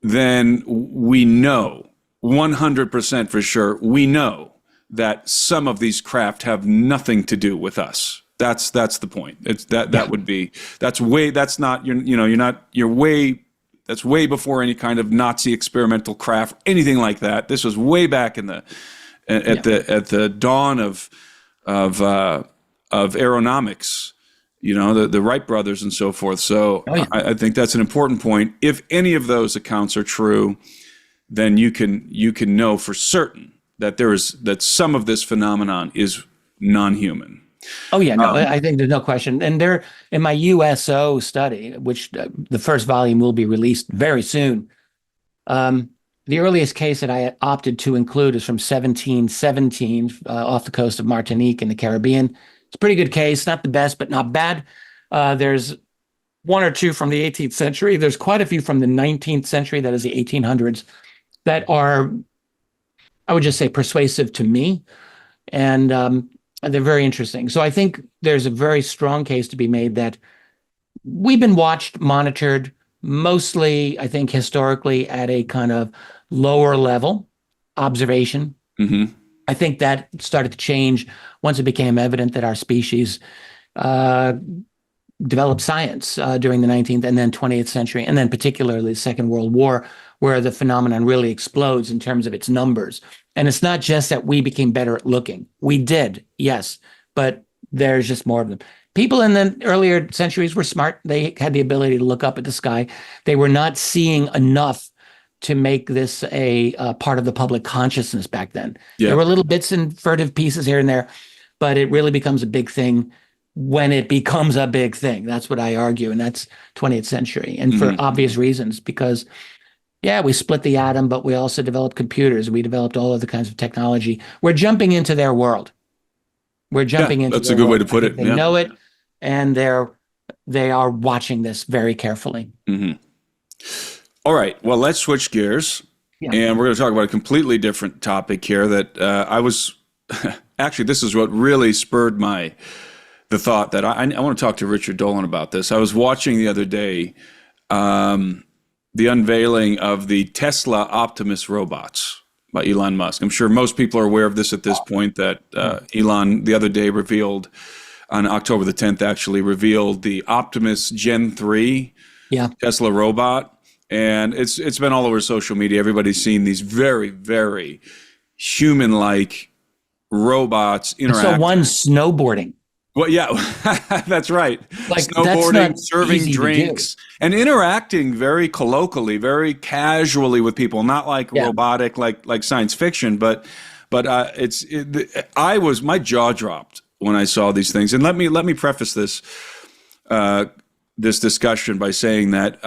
A: then we know 100% for sure, we know that some of these craft have nothing to do with us. That's the point. That's way before any kind of Nazi experimental craft, anything like that. This was way back at the dawn of aeronautics. The Wright brothers and so forth. So I think that's an important point. If any of those accounts are true, then you can know for certain that some of this phenomenon is non-human.
B: Oh yeah, no, I think there's no question. And there, in my USO study, which the first volume will be released very soon, the earliest case that I opted to include is from 1717 off the coast of Martinique in the Caribbean. It's a pretty good case, not the best, but not bad. There's one or two from the 18th century. There's quite a few from the 19th century, that is the 1800s, that are, I would just say, persuasive to me. And they're very interesting. So I think there's a very strong case to be made that we've been watched, monitored, mostly, I think, historically at a kind of lower level observation. Mm-hmm. I think that started to change once it became evident that our species developed science during the 19th and then 20th century, and then particularly the Second World War, where the phenomenon really explodes in terms of its numbers. And it's not just that we became better at looking. We did, yes, but there's just more of them. People in the earlier centuries were smart. They had the ability to look up at the sky. They were not seeing enough to make this a part of the public consciousness back then.
A: Yeah.
B: There were little bits and furtive pieces here and there, but it really becomes a big thing when it becomes a big thing. That's what I argue, and that's 20th century. And for obvious reasons, because yeah, we split the atom, but we also developed computers. We developed all other kinds of technology. We're jumping into their world. We're jumping into
A: that's
B: their
A: a good way
B: world.
A: to put it.
B: They know it, and they are watching this very carefully.
A: All right. Well, let's switch gears, and we're going to talk about a completely different topic here. That I was actually, this is what really spurred the thought that I want to talk to Richard Dolan about this. I was watching the other day the unveiling of the Tesla Optimus robots by Elon Musk. I'm sure most people are aware of this at this point, that Elon the other day revealed, on October the 10th, actually revealed the Optimus Gen 3 Tesla robot. And it's been all over social media. Everybody's seen these very, very human-like robots interacting.
B: So one snowboarding.
A: Well, yeah, that's right.
B: Like,
A: snowboarding,
B: that's
A: serving drinks, and interacting very colloquially, very casually with people. Not like robotic, like science fiction, but my jaw dropped when I saw these things. And let me preface this this discussion by saying that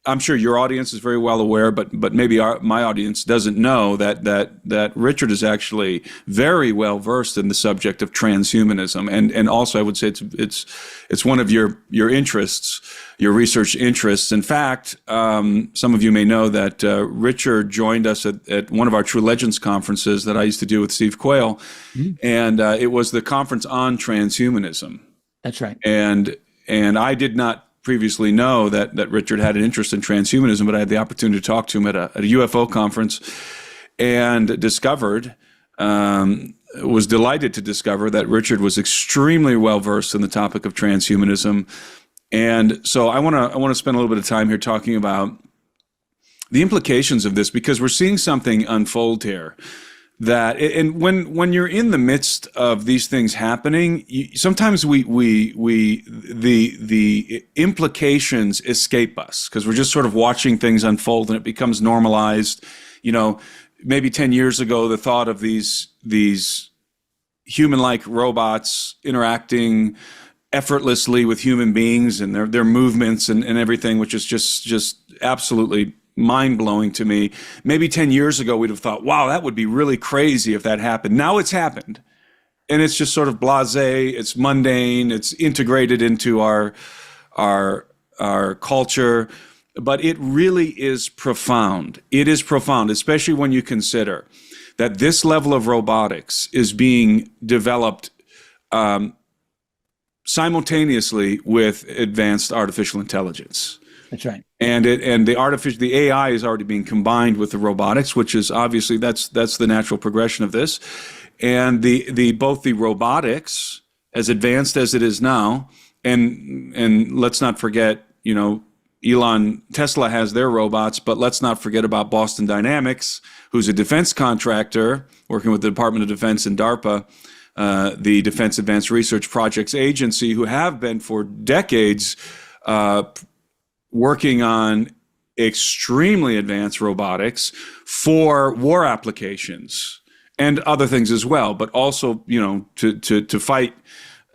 A: I'm sure your audience is very well aware, but maybe my audience doesn't know that Richard is actually very well versed in the subject of transhumanism, and also I would say it's one of your interests, your research interests. In fact, some of you may know that Richard joined us at one of our True Legends conferences that I used to do with Steve Quayle, and it was the conference on transhumanism.
B: That's right.
A: And I did not previously know that Richard had an interest in transhumanism, but I had the opportunity to talk to him at a UFO conference, and was delighted to discover that Richard was extremely well versed in the topic of transhumanism. And so I want to spend a little bit of time here talking about the implications of this, because we're seeing something unfold here. And when you're in the midst of these things happening, sometimes the implications escape us, because we're just sort of watching things unfold and it becomes normalized. Maybe 10 years ago, the thought of these human-like robots interacting effortlessly with human beings and their movements and everything, which is just absolutely mind-blowing to me. Maybe 10 years ago, we'd have thought, wow, that would be really crazy if that happened. Now it's happened. And it's just sort of blasé, it's mundane, it's integrated into our culture. But it really is profound. It is profound, especially when you consider that this level of robotics is being developed simultaneously with advanced artificial intelligence.
B: That's right.
A: And the AI is already being combined with the robotics, which is obviously that's the natural progression of this. And both the robotics, as advanced as it is now, and let's not forget, Tesla has their robots, but let's not forget about Boston Dynamics, who's a defense contractor working with the Department of Defense and DARPA, the Defense Advanced Research Projects Agency, who have been for decades working on extremely advanced robotics for war applications and other things as well, but also, to fight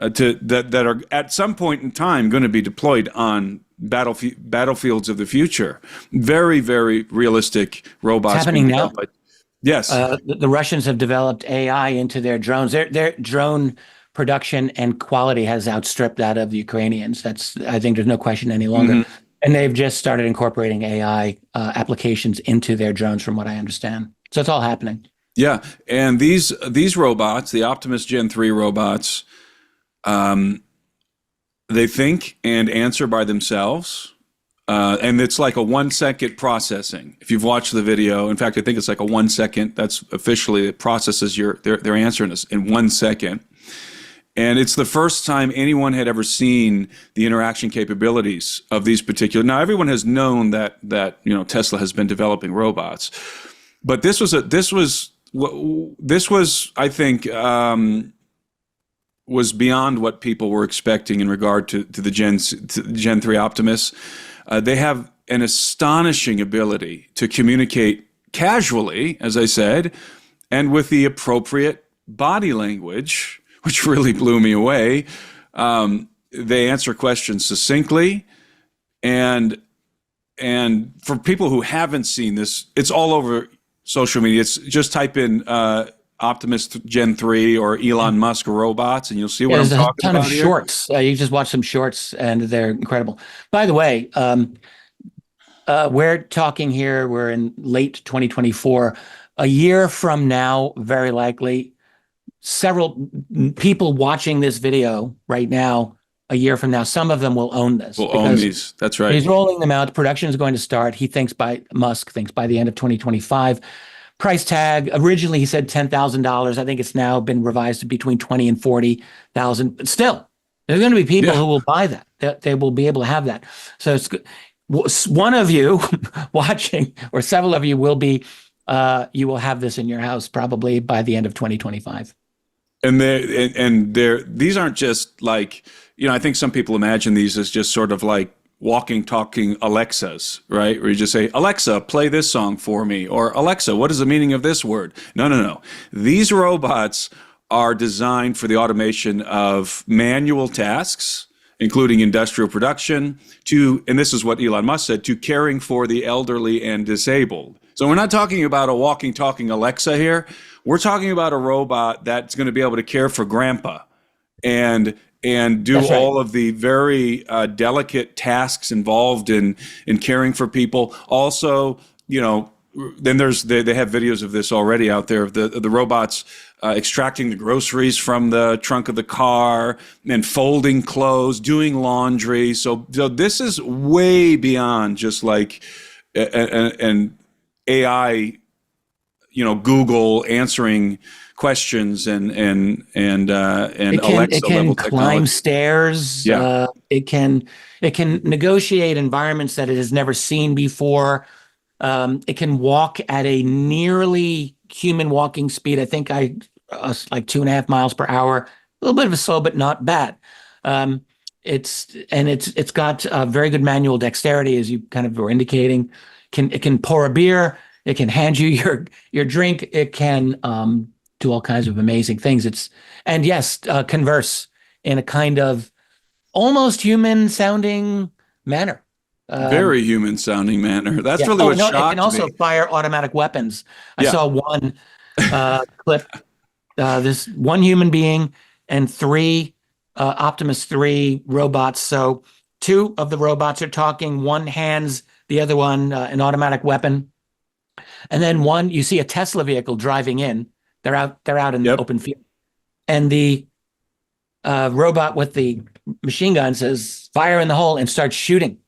A: that are at some point in time going to be deployed on battlefields of the future. Very, very realistic robots.
B: It's happening now.
A: Yes.
B: The Russians have developed AI into their drones. Their drone production and quality has outstripped that of the Ukrainians. I think there's no question any longer. And they've just started incorporating AI applications into their drones, from what I understand. So it's all happening.
A: Yeah, and these robots, the Optimus Gen 3 robots, they think and answer by themselves, and it's like a 1 second processing. If you've watched the video, in fact, I think it's like a 1 second. That's officially, it processes their answer in 1 second. And it's the first time anyone had ever seen the interaction capabilities of these particular. Now, everyone has known that Tesla has been developing robots, but this was I think was beyond what people were expecting in regard to the Gen 3 Optimus. They have an astonishing ability to communicate casually, as I said, and with the appropriate body language, which really blew me away. They answer questions succinctly, and for people who haven't seen this, it's all over social media. It's just type in Optimus Gen 3 or Elon Musk robots, and you'll see what I'm talking about.
B: There's a ton of
A: here.
B: shorts. You just watch some shorts, and they're incredible. By the way, we're talking here, we're in late 2024. A year from now, very likely, several people watching this video right now, a year from now, some of them will own this.
A: Will own these. That's right.
B: He's rolling them out. Production is going to start. Musk thinks by the end of 2025. Price tag, originally he said $10,000. I think it's now been revised to between 20 and 40,000. But still, there's going to be people who will buy that. They will be able to have that. So it's one of you watching, or several of you will be, you will have this in your house probably by the end of 2025.
A: And these aren't just like, I think some people imagine these as just sort of like walking, talking Alexas, right? Where you just say, Alexa, play this song for me. Or Alexa, what is the meaning of this word? No. These robots are designed for the automation of manual tasks, including industrial production, and this is what Elon Musk said, to caring for the elderly and disabled. So we're not talking about a walking, talking Alexa here. We're talking about a robot that's going to be able to care for grandpa and do all of the very delicate tasks involved in caring for people. Also, then they have videos of this already out there of the robots extracting the groceries from the trunk of the car and folding clothes, doing laundry. So this is way beyond just like an AI, Google answering questions and Alexa
B: it can
A: level
B: climb
A: technology.
B: Stairs.
A: Yeah.
B: It can negotiate environments that it has never seen before. It can walk at a nearly human walking speed. I think like 2.5 miles per hour. A little bit of a slow, but not bad. It's got very good manual dexterity, as you kind of were indicating. It can pour a beer. It can hand you your drink. It can do all kinds of amazing things. Converse in a kind of almost human sounding manner.
A: Very human sounding manner. That's really what shocked me.
B: It can also fire automatic weapons. I saw one clip. This one human being and 3 Optimus 3 robots. So 2 of the robots are talking. One hands the other one an automatic weapon. And then you see a Tesla vehicle driving in. They're out in the open field. And the robot with the machine gun says, fire in the hole, and starts shooting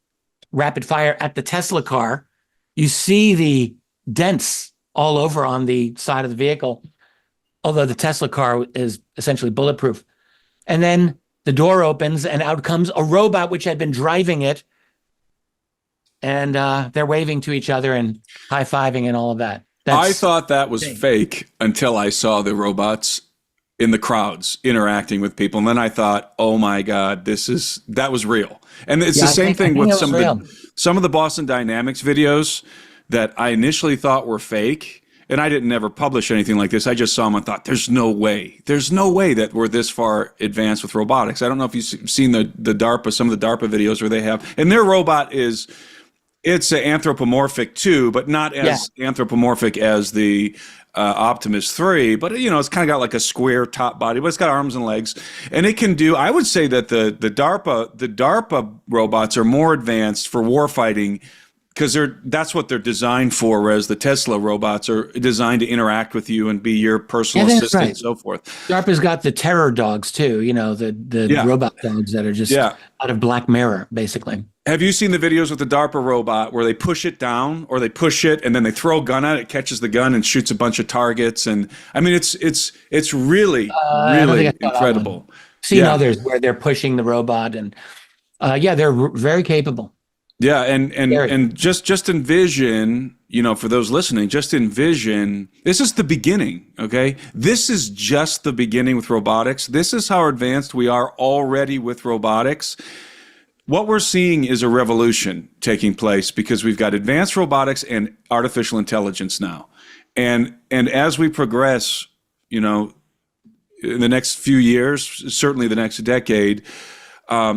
B: rapid fire at the Tesla car. You see the dents all over on the side of the vehicle, although the Tesla car is essentially bulletproof. And then the door opens and out comes a robot which had been driving it. And they're waving to each other and high-fiving and all of that.
A: I thought that was fake until I saw the robots in the crowds interacting with people. And then I thought, oh my God, that was real. And it's the same thing with some of the Boston Dynamics videos that I initially thought were fake. And I didn't never publish anything like this. I just saw them and thought, there's no way that we're this far advanced with robotics. I don't know if you've seen some of the DARPA videos where they have, and their robot it's anthropomorphic too, but not as anthropomorphic as the Optimus 3. But it's kind of got like a square top body, but it's got arms and legs, and it can do. I would say that the DARPA robots are more advanced for warfighting because that's what they're designed for. Whereas the Tesla robots are designed to interact with you and be your personal assistant and so forth.
B: DARPA's got the terror dogs too. The robot dogs that are just out of Black Mirror, basically.
A: Have you seen the videos with the DARPA robot where they push it down or they push it and then they throw a gun at it, catches the gun and shoots a bunch of targets? And I mean, it's really incredible.
B: Seen others where they're pushing the robot and they're very capable.
A: Yeah, and just envision, for those listening, just envision, this is the beginning, okay? This is just the beginning with robotics. This is how advanced we are already with robotics. what we're seeing is a revolution taking place because we've got advanced robotics and artificial intelligence now. And as we progress, in the next few years, certainly the next decade,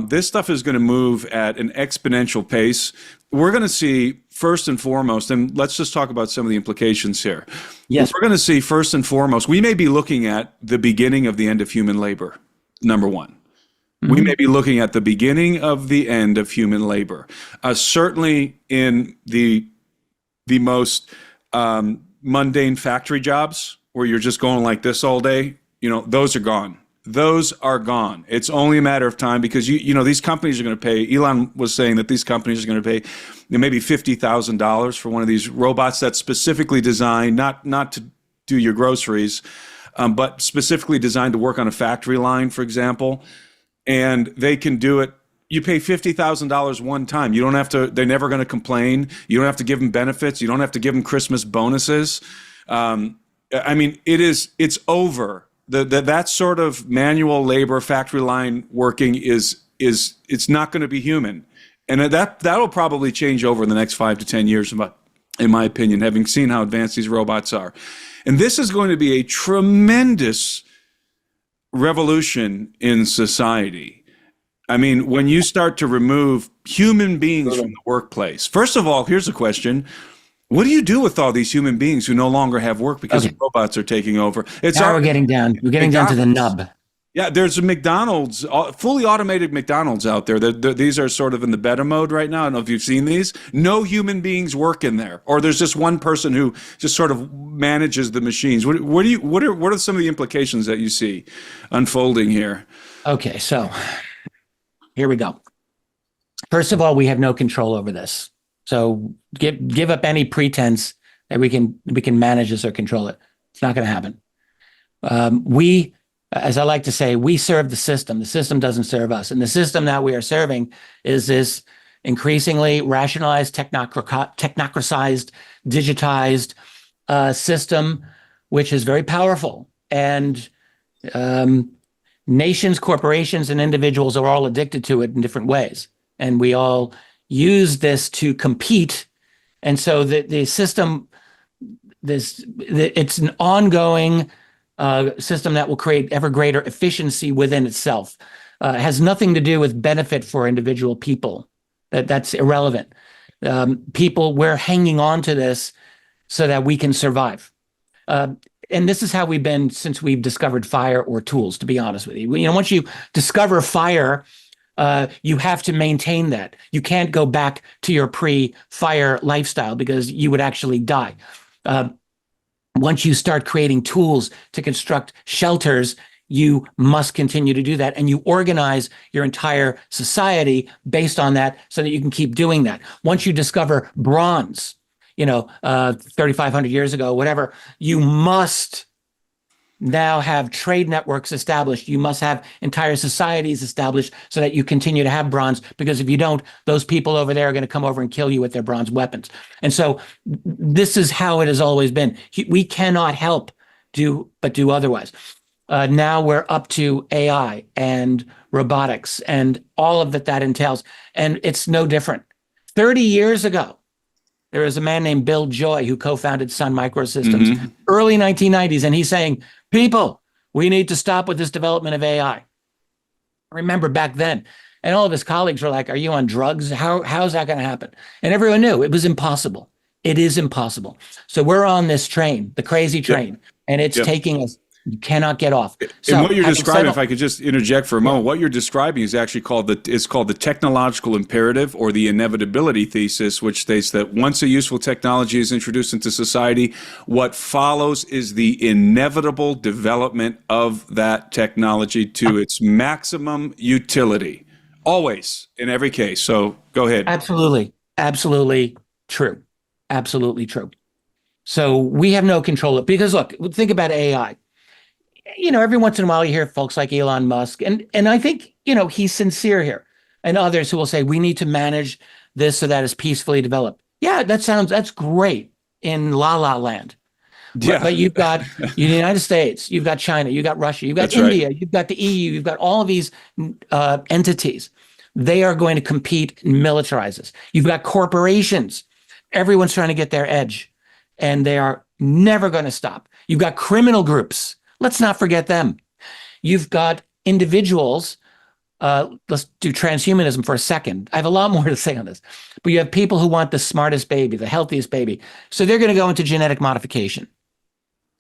A: this stuff is going to move at an exponential pace. We're going to see, first and foremost, and let's just talk about some of the implications here.
B: Yes.
A: We're going to see, first and foremost, we may be looking at the beginning of the end of human labor, number one. We may be looking at the beginning of the end of human labor. Certainly in the most mundane factory jobs where you're just going like this all day, those are gone. Those are gone. It's only a matter of time because these companies are going to pay. Elon was saying that these companies are going to pay maybe $50,000 for one of these robots that's specifically designed not to do your groceries, but specifically designed to work on a factory line, for example. And they can do it. You pay $50,000 one time. You don't have to. They're never going to complain. You don't have to give them benefits. You don't have to give them Christmas bonuses. It's over. That sort of manual labor, factory line working it's not going to be human, and that'll probably change over the next 5 to 10 years, in my opinion, having seen how advanced these robots are. And this is going to be a tremendous revolution in society. I mean, when you start to remove human beings from the workplace, first of all, here's a question. What do you do with all these human beings who no longer have work because robots are taking over?
B: We're getting down to the nub.
A: Yeah, there's a McDonald's, fully automated McDonald's out there. These are sort of in the beta mode right now. I don't know if you've seen these. No human beings work in there, or there's just one person who just sort of manages the machines. What are some of the implications that you see unfolding here?
B: Okay, so here we go. First of all, we have no control over this. So give up any pretense that we can manage this or control it. It's not going to happen. We, as I like to say, we serve the system. The system doesn't serve us. And the system that we are serving is this increasingly rationalized, technocratized, digitized system, which is very powerful. And nations, corporations, and individuals are all addicted to it in different ways. And we all use this to compete. And so the system, it's an ongoing system that will create ever greater efficiency within itself. It has nothing to do with benefit for individual people. That's irrelevant. People, we're hanging on to this so that we can survive. And this is how we've been since we've discovered fire or tools, to be honest with you. Once you discover fire, you have to maintain that. You can't go back to your pre-fire lifestyle because you would actually die. Once you start creating tools to construct shelters, you must continue to do that. And you organize your entire society based on that so that you can keep doing that. Once you discover bronze, 3,500 years ago, whatever, you must now have trade networks established. You must have entire societies established so that you continue to have bronze, because if you don't, those people over there are going to come over and kill you with their bronze weapons. And so this is how it has always been. We cannot help but do otherwise. Now we're up to AI and robotics and all of that entails. And it's no different. 30 years ago, there was a man named Bill Joy who co-founded Sun Microsystems, early 1990s, and he's saying, people, we need to stop with this development of AI. I remember back then, and all of his colleagues were like, are you on drugs? How's that going to happen? And everyone knew it was impossible. It is impossible. So we're on this train, the crazy train, and it's taking us. You cannot get off. So,
A: and what you're describing, if I could just interject for a moment, what you're describing is actually called the technological imperative, or the inevitability thesis, which states that once a useful technology is introduced into society, what follows is the inevitable development of that technology to its maximum utility. Always, in every case. So go ahead.
B: Absolutely. Absolutely true. Absolutely true. So we have no control because look, think about AI. Every once in a while you hear folks like Elon Musk, and I think, he's sincere here, and others who will say, we need to manage this so that it's peacefully developed. Yeah, that's great in La La Land. Yeah. But you've got the United States, you've got China, you've got Russia, you've got India, right. You've got the EU, you've got all of these entities They are going to compete and militarize this. You've got corporations. Everyone's trying to get their edge, and they are never going to stop. You've got criminal groups. Let's not forget them. You've got individuals. Let's do transhumanism for a second. I have a lot more to say on this, but you have people who want the smartest baby, the healthiest baby. So they're going to go into genetic modification.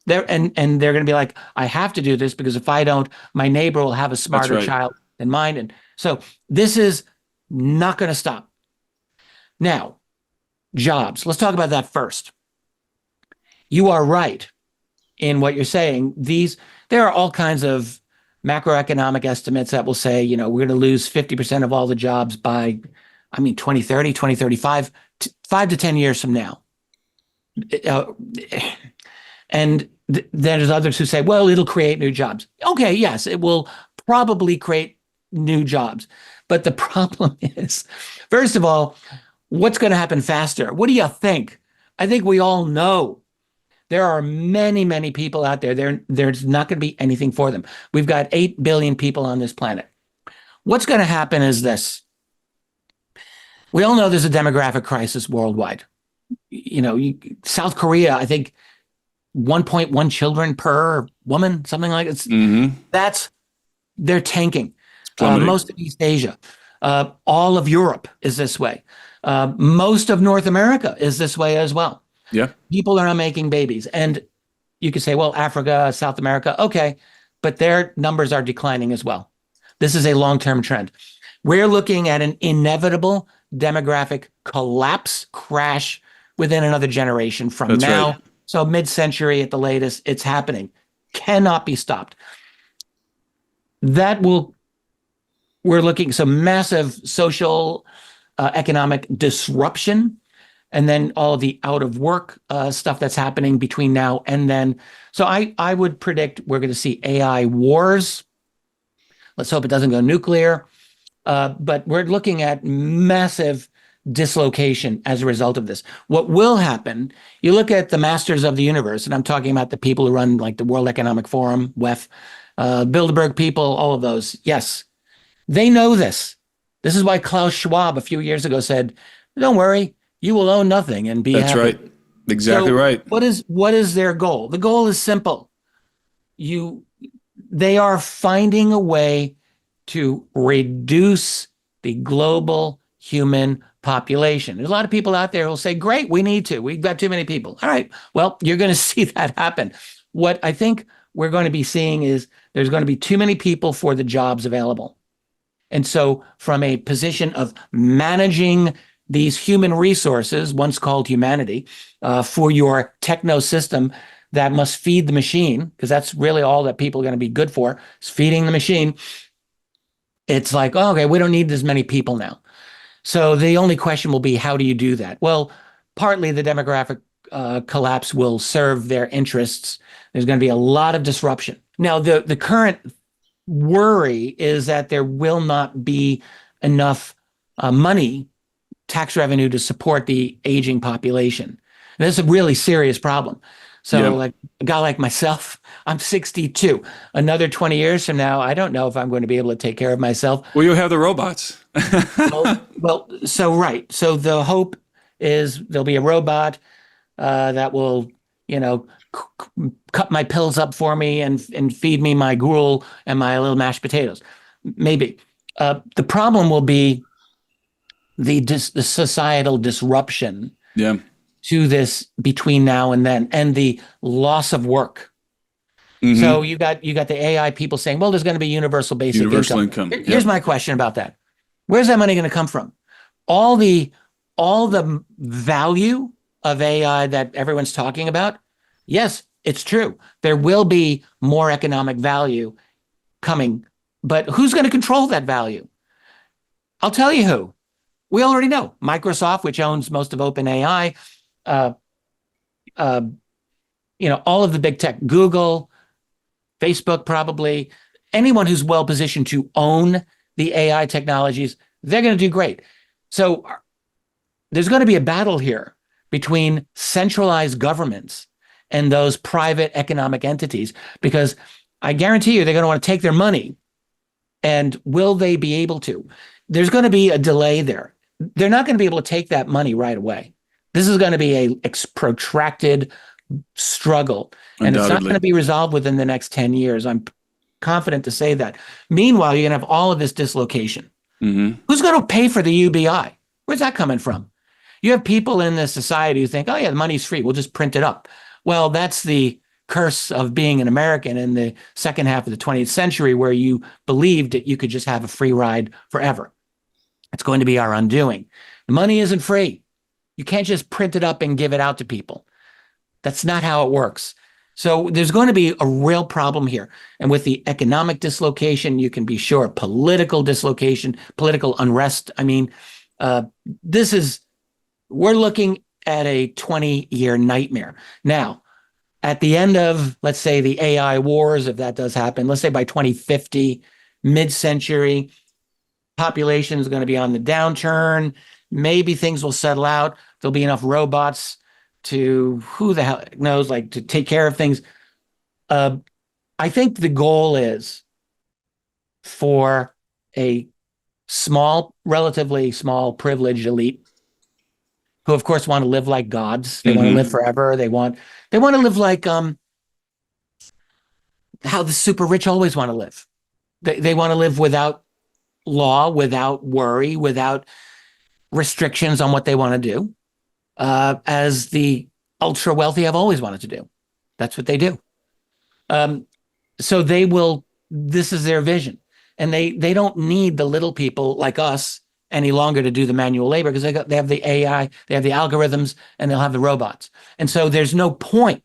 B: They're going to be like, I have to do this because if I don't, my neighbor will have a smarter child than mine. And so this is not going to stop. Now, jobs. Let's talk about that first. You are right in what you're saying. There are all kinds of macroeconomic estimates that will say, we're going to lose 50% of all the jobs by, 2030, 2035, 5 to 10 years from now. And there's others who say, well, it'll create new jobs. Okay, yes, it will probably create new jobs. But the problem is, first of all, what's going to happen faster? What do you think? I think we all know there are many, many people out there. There's not going to be anything for them. We've got 8 billion people on this planet. What's going to happen is this. We all know there's a demographic crisis worldwide. South Korea, I think 1.1 children per woman, something like that. They're tanking. Most of East Asia, all of Europe is this way. Most of North America is this way as well.
A: Yeah.
B: People are not making babies. And you could say, well, Africa, South America, okay, but their numbers are declining as well. This is a long-term trend. We're looking at an inevitable demographic collapse, crash within another generation from now. Right. So mid-century at the latest, it's happening. Cannot be stopped. We're looking, so massive social, economic disruption, and then all of the out of work stuff that's happening between now and then. So I would predict we're going to see AI wars. Let's hope it doesn't go nuclear. But we're looking at massive dislocation as a result of this. What will happen, you look at the masters of the universe, and I'm talking about the people who run like the World Economic Forum, WEF, Bilderberg people, all of those. Yes, they know this. This is why Klaus Schwab a few years ago said, don't worry, you will own nothing and be happy.
A: That's right. Exactly right.
B: What is their goal? The goal is simple. They are finding a way to reduce the global human population. There's a lot of people out there who will say, great, we need to. We've got too many people. All right, well, you're going to see that happen. What I think we're going to be seeing is there's going to be too many people for the jobs available. And so from a position of managing these human resources, once called humanity, for your techno system that must feed the machine, because that's really all that people are going to be good for, is feeding the machine. It's like, oh, okay, we don't need as many people now. So the only question will be, how do you do that? Well, partly the demographic collapse will serve their interests. There's going to be a lot of disruption. Now, the current worry is that there will not be enough money, tax revenue, to support the aging population. And that's a really serious problem. So like a guy like myself, I'm 62. Another 20 years from now, I don't know if I'm going to be able to take care of myself.
A: Well, you'll have the robots.
B: So the hope is there'll be a robot that will, cut my pills up for me and feed me my gruel and my little mashed potatoes. Maybe. The problem will be the societal disruption.
A: Yeah.
B: To this between now and then, and the loss of work. Mm-hmm. So you got the AI people saying, well, there's going to be universal basic income. Here's my question about that. Where's that money going to come from? All the value of AI that everyone's talking about, yes, it's true. There will be more economic value coming, but who's going to control that value? I'll tell you who. We already know. Microsoft, which owns most of OpenAI, all of the big tech, Google, Facebook, probably anyone who's well positioned to own the AI technologies, they're going to do great. So there's going to be a battle here between centralized governments and those private economic entities, because I guarantee you they're going to want to take their money. And will they be able to? there's going to be a delay there. They're not going to be able to take that money right away. This is going to be a protracted struggle, and it's not going to be resolved within the next 10 years. I'm confident to say that. Meanwhile, you're going to have all of this dislocation.
A: Mm-hmm.
B: Who's going to pay for the UBI? Where's that coming from? You have people in this society who think, oh yeah, the money's free. We'll just print it up. Well, that's the curse of being an American in the second half of the 20th century, where you believed that you could just have a free ride forever. It's going to be our undoing. The money isn't free. You can't just print it up and give it out to people. That's not how it works. So there's going to be a real problem here. And with the economic dislocation, you can be sure, political dislocation, political unrest. I mean, we're looking at a 20-year nightmare. Now, at the end of, let's say, the AI wars, if that does happen, let's say by 2050, mid-century, population is going to be on the downturn. Maybe things will settle out. There'll be enough robots to, who the hell knows, like, to take care of things. I think the goal is for a small, relatively small, privileged elite who, of course, want to live like gods. They want to live forever. They want to live like how the super rich always want to live. They want to live without law, without worry, without restrictions on what they want to do, as the ultra wealthy have always wanted to do. That's what they do. So this is their vision. And they don't need the little people like us any longer to do the manual labor, because they have the AI, they have the algorithms, and they'll have the robots. And so there's no point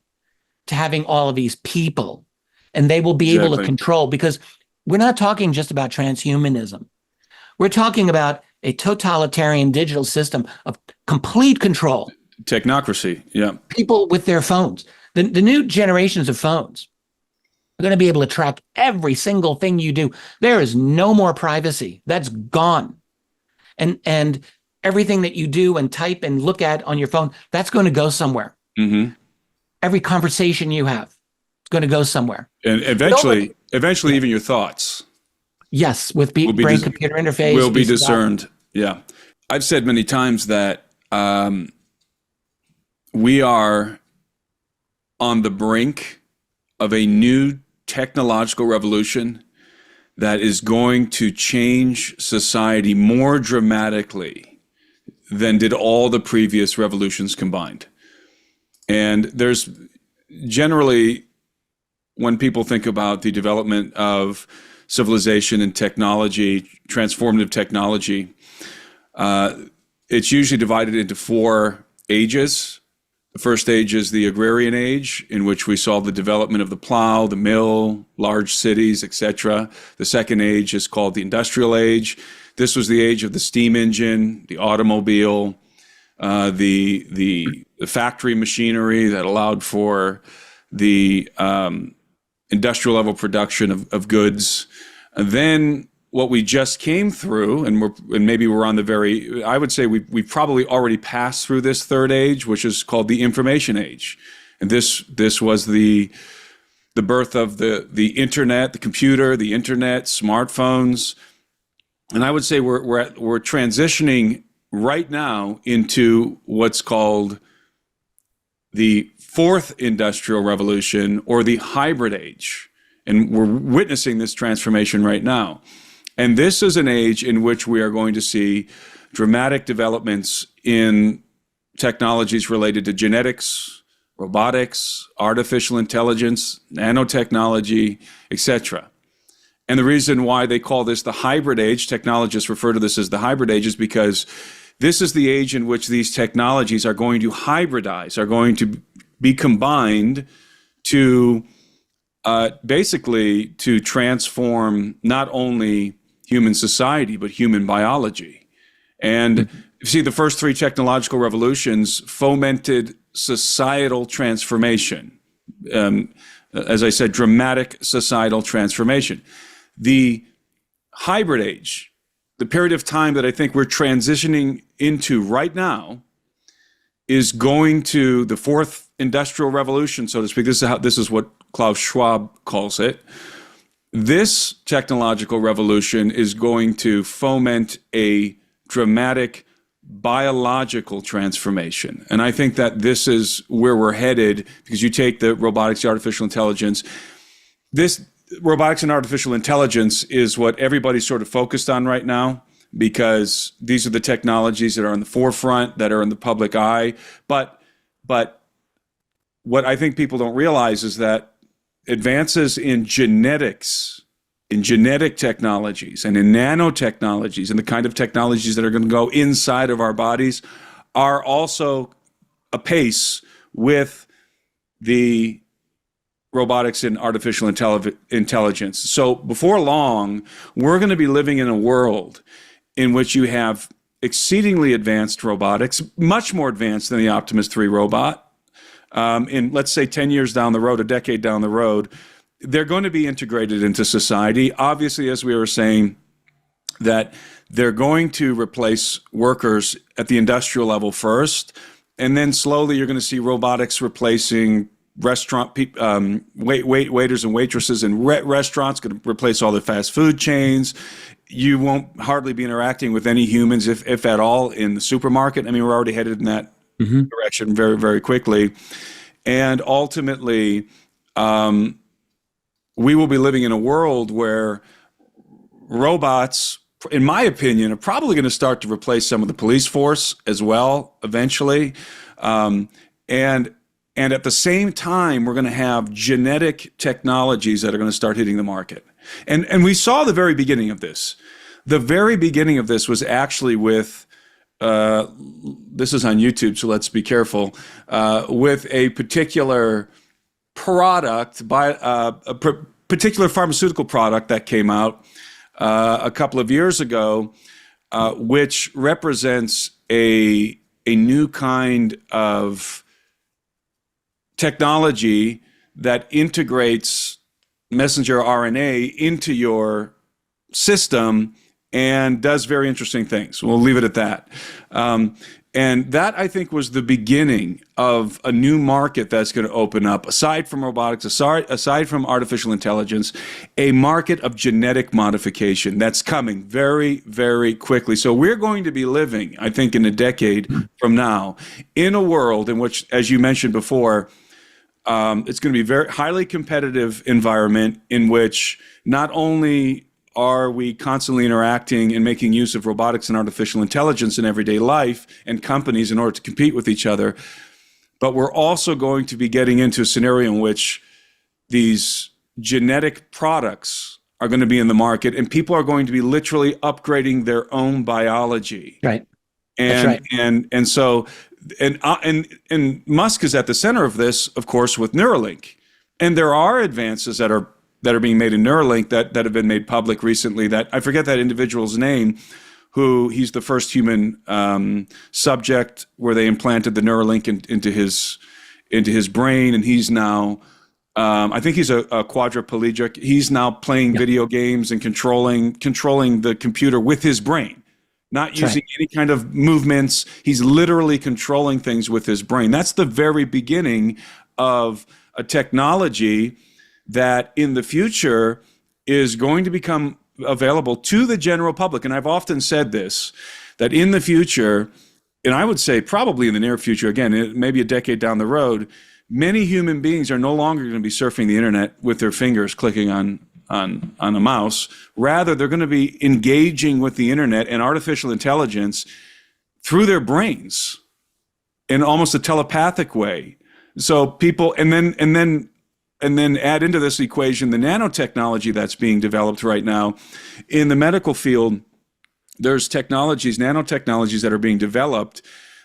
B: to having all of these people, and they will be able to control, because we're not talking just about transhumanism. We're talking about a totalitarian digital system of complete control.
A: Technocracy, yeah.
B: People with their phones. The new generations of phones are going to be able to track every single thing you do. There is no more privacy. That's gone. And everything that you do and type and look at on your phone, that's going to go somewhere. Mm-hmm. Every conversation you have is going to go somewhere.
A: And eventually, even your thoughts.
B: Yes, with brain-computer interface.
A: Will be discerned, yeah. I've said many times that we are on the brink of a new technological revolution that is going to change society more dramatically than did all the previous revolutions combined. And there's generally, when people think about the development of civilization and technology, transformative technology, it's usually divided into 4 ages. The first age is the agrarian age, in which we saw the development of the plow, the mill, large cities, etc. The second age is called the industrial age. This was the age of the steam engine, the automobile, the factory machinery that allowed for the industrial level production of goods. And then what we just came through, and maybe we're on I would say we've probably already passed through this third age, which is called the information age. And this was the birth of the internet, the computer, the internet, smartphones. And I would say we're transitioning right now into what's called the fourth industrial revolution, or the hybrid age. And we're witnessing this transformation right now. And this is an age in which we are going to see dramatic developments in technologies related to genetics, robotics, artificial intelligence, nanotechnology, etc. And the reason why they call this the hybrid age, technologists refer to this as the hybrid age, is because this is the age in which these technologies are going to hybridize, are going to be combined to basically to transform not only human society, but human biology. And you see, the first 3 technological revolutions fomented societal transformation. As I said, dramatic societal transformation. The hybrid age, the period of time that I think we're transitioning into right now, is going to the fourth industrial revolution, so to speak. This is what Klaus Schwab calls it. this technological revolution is going to foment a dramatic biological transformation. And I think that this is where we're headed, because you take the robotics, the artificial intelligence. This robotics and artificial intelligence is what everybody's sort of focused on right now, because these are the technologies that are on the forefront, that are in the public eye. But what I think people don't realize is that advances in genetics, in genetic technologies, and in nanotechnologies, and the kind of technologies that are going to go inside of our bodies are also apace with the robotics and artificial intelligence. So before long, we're going to be living in a world in which you have exceedingly advanced robotics, much more advanced than the Optimus 3 robot. In, let's say, 10 years down the road, a decade down the road, they're going to be integrated into society. Obviously, as we were saying, that they're going to replace workers at the industrial level first, and then slowly you're going to see robotics replacing restaurant waiters and waitresses in restaurants, going to replace all the fast food chains. You won't hardly be interacting with any humans, if at all, in the supermarket. I mean, we're already headed in that direction very, very quickly. And ultimately, we will be living in a world where robots, in my opinion, are probably going to start to replace some of the police force as well eventually. And at the same time, we're going to have genetic technologies that are going to start hitting the market. And we saw the very beginning of this. The very beginning of this was actually with, this is on YouTube, so let's be careful, with a particular product, particular pharmaceutical product that came out a couple of years ago, which represents a new kind of technology that integrates messenger RNA into your system and does very interesting things. We'll leave it at that. And that, I think, was the beginning of a new market that's going to open up, aside from robotics, aside from artificial intelligence, a market of genetic modification that's coming very, very quickly. So we're going to be living, I think, in a decade from now, in a world in which, as you mentioned before, it's going to be a very highly competitive environment in which not only are we constantly interacting and making use of robotics and artificial intelligence in everyday life and companies in order to compete with each other, but we're also going to be getting into a scenario in which these genetic products are going to be in the market, and people are going to be literally upgrading their own biology.
B: Right.
A: And,
B: That's right.
A: And so Musk is at the center of this, of course, with Neuralink. And there are advances that are being made in Neuralink that have been made public recently, that I forget that individual's name, who he's the first human subject where they implanted the Neuralink into his brain, and he's now I think he's a quadriplegic. He's now playing video games and controlling the computer with his brain, not using any kind of movements. He's literally controlling things with his brain. That's the very beginning of a technology that in the future is going to become available to the general public. And I've often said this, that in the future, and I would say probably in the near future, again, maybe a decade down the road, many human beings are no longer going to be surfing the internet with their fingers clicking on a mouse. Rather, they're going to be engaging with the internet and artificial intelligence through their brains in almost a telepathic way. So people, and then add into this equation the nanotechnology that's being developed right now. In the medical field, there's nanotechnologies that are being developed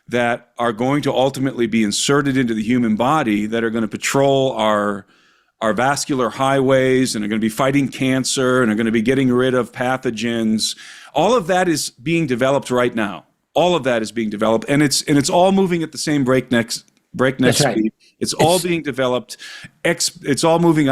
A: that are going to ultimately be inserted into the human body, that are going to patrol our vascular highways, and are going to be fighting cancer, and are going to be getting rid of pathogens. All of that is being developed right now. All of that is being developed, and it's all moving at the same breakneck speed. It's all being developed. It's all moving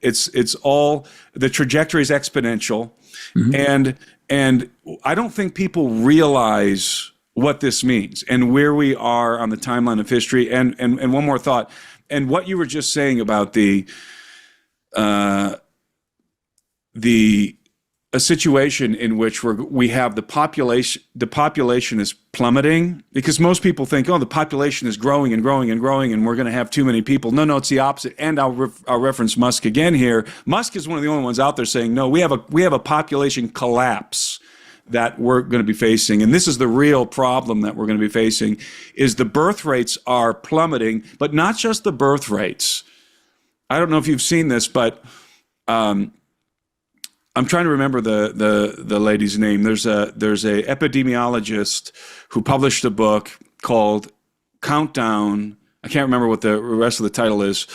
A: it's all, the trajectory is exponential. Mm-hmm. And I don't think people realize what this means and where we are on the timeline of history. And one more thought, and what you were just saying about the a situation in which we have the population is plummeting, because most people think, oh, the population is growing and growing and growing and we're going to have too many people. No, it's the opposite. And I'll reference Musk again here. Musk is one of the only ones out there saying, no, we have a population collapse that we're going to be facing. And this is the real problem that we're going to be facing, is the birth rates are plummeting, but not just the birth rates. I don't know if you've seen this, but I'm trying to remember the lady's name. There's a epidemiologist who published a book called Countdown. I can't remember what the rest of the title is,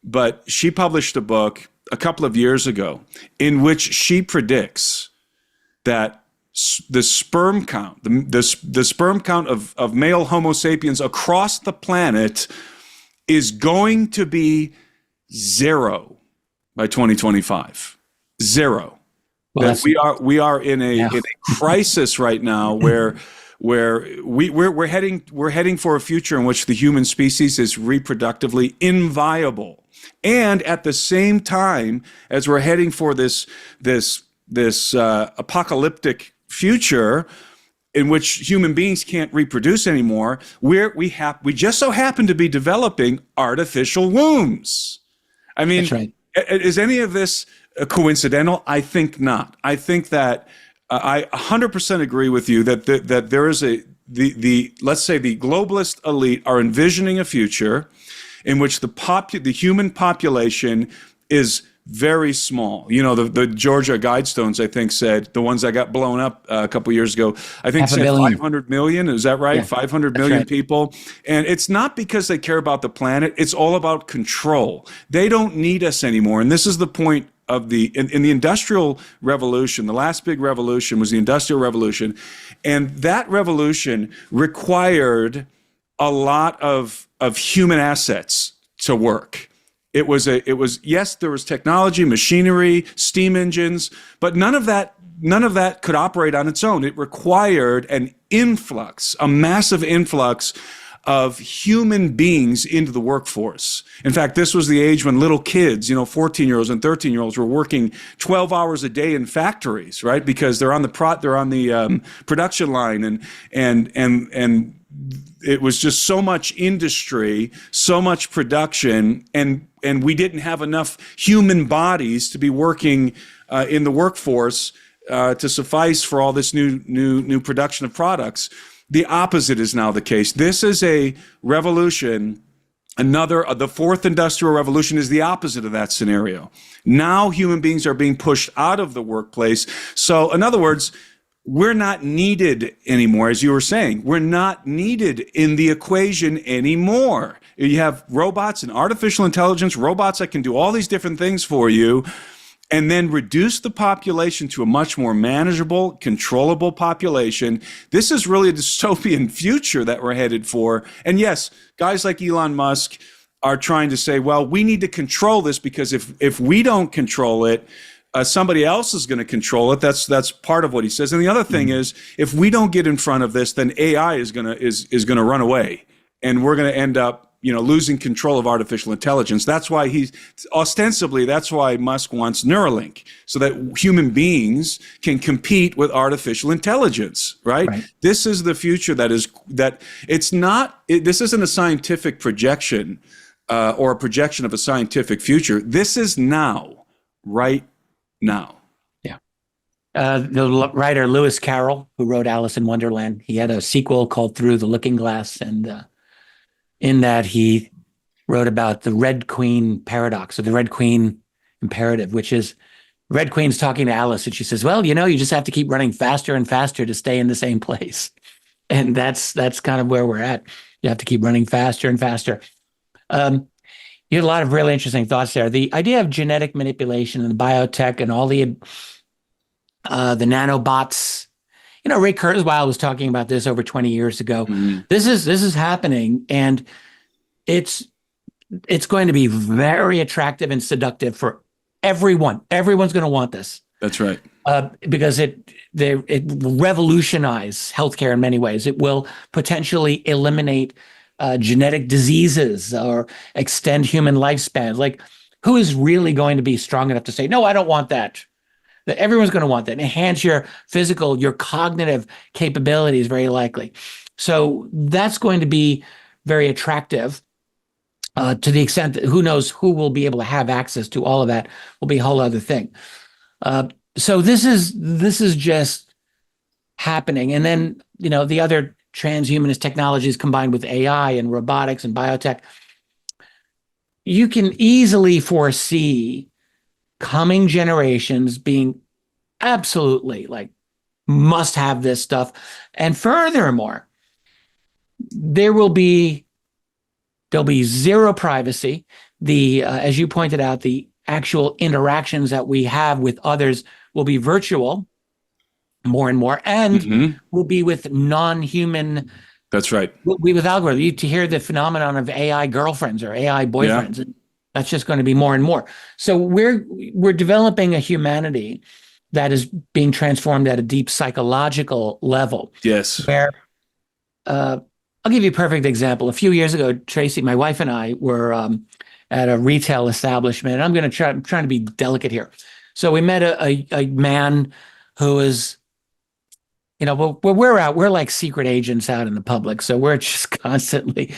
A: but she published a book a couple of years ago in which she predicts that the sperm count, the sperm count of male Homo sapiens across the planet is going to be 0 by 2025. 0.
B: Well,
A: we are in a crisis right now where we're heading for a future in which the human species is reproductively inviable, and at the same time as we're heading for this apocalyptic future in which human beings can't reproduce anymore, we just so happen to be developing artificial wombs. I mean,
B: that's right.
A: Is any of this coincidental? I think not. I think that I 100% agree with you that there is let's say the globalist elite are envisioning a future in which the human population is very small. You know, the Georgia Guidestones, I think, said, the ones that got blown up a couple years ago, I think said 500 million. Is that right? Yeah, 500 million people. And it's not because they care about the planet. It's all about control. They don't need us anymore. And this is the point of in the Industrial Revolution. The last big revolution was the Industrial Revolution. And that revolution required a lot of human assets to work. It was yes, there was technology, machinery, steam engines, but none of that could operate on its own. It required an influx, a massive influx of human beings into the workforce. In fact, this was the age when little kids, 14-year-olds and 13-year-olds were working 12 hours a day in factories, right? Because they're on the production line, and it was just so much industry, so much production, and we didn't have enough human bodies to be working in the workforce to suffice for all this new production of products. The opposite is now the case. This is a revolution. The fourth industrial revolution is the opposite of that scenario. Now human beings are being pushed out of the workplace. So in other words, we're not needed anymore, as you were saying. We're not needed in the equation anymore. You have robots and artificial intelligence, robots that can do all these different things for you, and then reduce the population to a much more manageable, controllable population. This is really a dystopian future that we're headed for. And yes, guys like Elon Musk are trying to say, well, we need to control this, because if we don't control it, somebody else is going to control it. That's part of what he says. And the other thing is, if we don't get in front of this, then AI is going to run away, and we're going to end up losing control of artificial intelligence. That's why that's why Musk wants Neuralink, so that human beings can compete with artificial intelligence, right? This is the future this isn't a scientific projection or a projection of a scientific future. This is now, right now.
B: Yeah. The writer Lewis Carroll, who wrote Alice in Wonderland, he had a sequel called Through the Looking Glass, and in that he wrote about the Red Queen paradox, or the Red Queen imperative, which is Red Queen's talking to Alice, and she says, well, you just have to keep running faster and faster to stay in the same place. And that's kind of where we're at. You have to keep running faster and faster. You had a lot of really interesting thoughts there. The idea of genetic manipulation and biotech and all the nanobots. Ray Kurzweil was talking about this over 20 years ago. Mm-hmm. This is happening, and it's going to be very attractive and seductive for everyone. Everyone's going to want this.
A: That's right.
B: Because it will revolutionize healthcare in many ways. It will potentially eliminate genetic diseases or extend human lifespans. Like, Who is really going to be strong enough to say, no, I don't want that? That everyone's going to want that. Enhance your physical, your cognitive capabilities, very likely. So that's going to be very attractive to the extent that who knows who will be able to have access to all of that will be a whole other thing. So this is just happening. And then, the other transhumanist technologies combined with AI and robotics and biotech, you can easily foresee coming generations being absolutely like must have this stuff. And furthermore, there'll be zero privacy. As you pointed out, the actual interactions that we have with others will be virtual more and more, and will be with non-human.
A: That's right.
B: Will be with algorithms. To hear the phenomenon of AI girlfriends or AI boyfriends, that's just going to be more and more. So we're developing a humanity that is being transformed at a deep psychological level.
A: Yes.
B: Where I'll give you a perfect example. A few years ago, Tracy, my wife and I were at a retail establishment. And I'm trying to be delicate here. So we met a man who is, we're like secret agents out in the public. So we're just constantly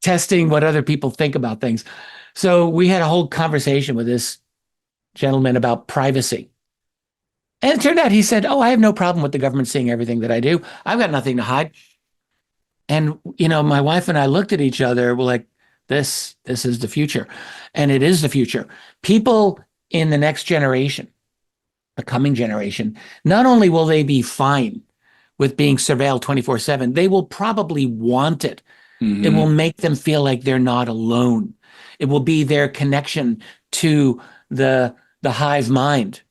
B: testing what other people think about things. So we had a whole conversation with this gentleman about privacy. And it turned out he said, I have no problem with the government seeing everything that I do. I've got nothing to hide. And, my wife and I looked at each other. We're like, this is the future. And it is the future. People in the next generation, the coming generation, not only will they be fine with being surveilled 24/7, they will probably want it. Mm-hmm. It will make them feel like they're not alone. It will be their connection to the hive mind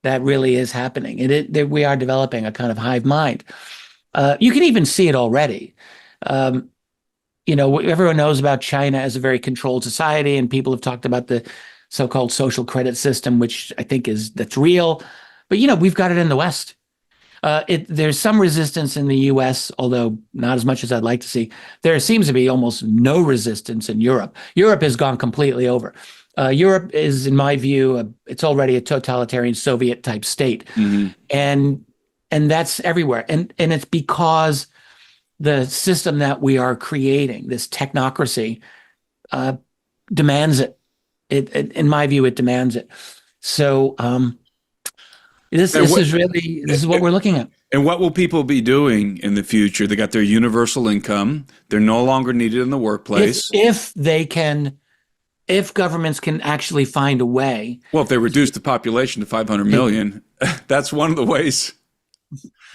B: that really is happening. We are developing a kind of hive mind. You can even see it already. Everyone knows about China as a very controlled society, and people have talked about the so-called social credit system, which I think that's real. But, we've got it in the West. There's some resistance in the U.S., although not as much as I'd like to see. There seems to be almost no resistance in Europe. Europe has gone completely over. Europe is, in my view, it's already a totalitarian Soviet-type state. Mm-hmm. And that's everywhere. And it's because the system that we are creating, this technocracy, demands it. In my view, it demands it. So this is what we're looking at.
A: And what will people be doing in the future? They got their universal income. They're no longer needed in the workplace.
B: If governments can actually find a way.
A: Well, if they reduce the population to 500 million, that's one of the ways.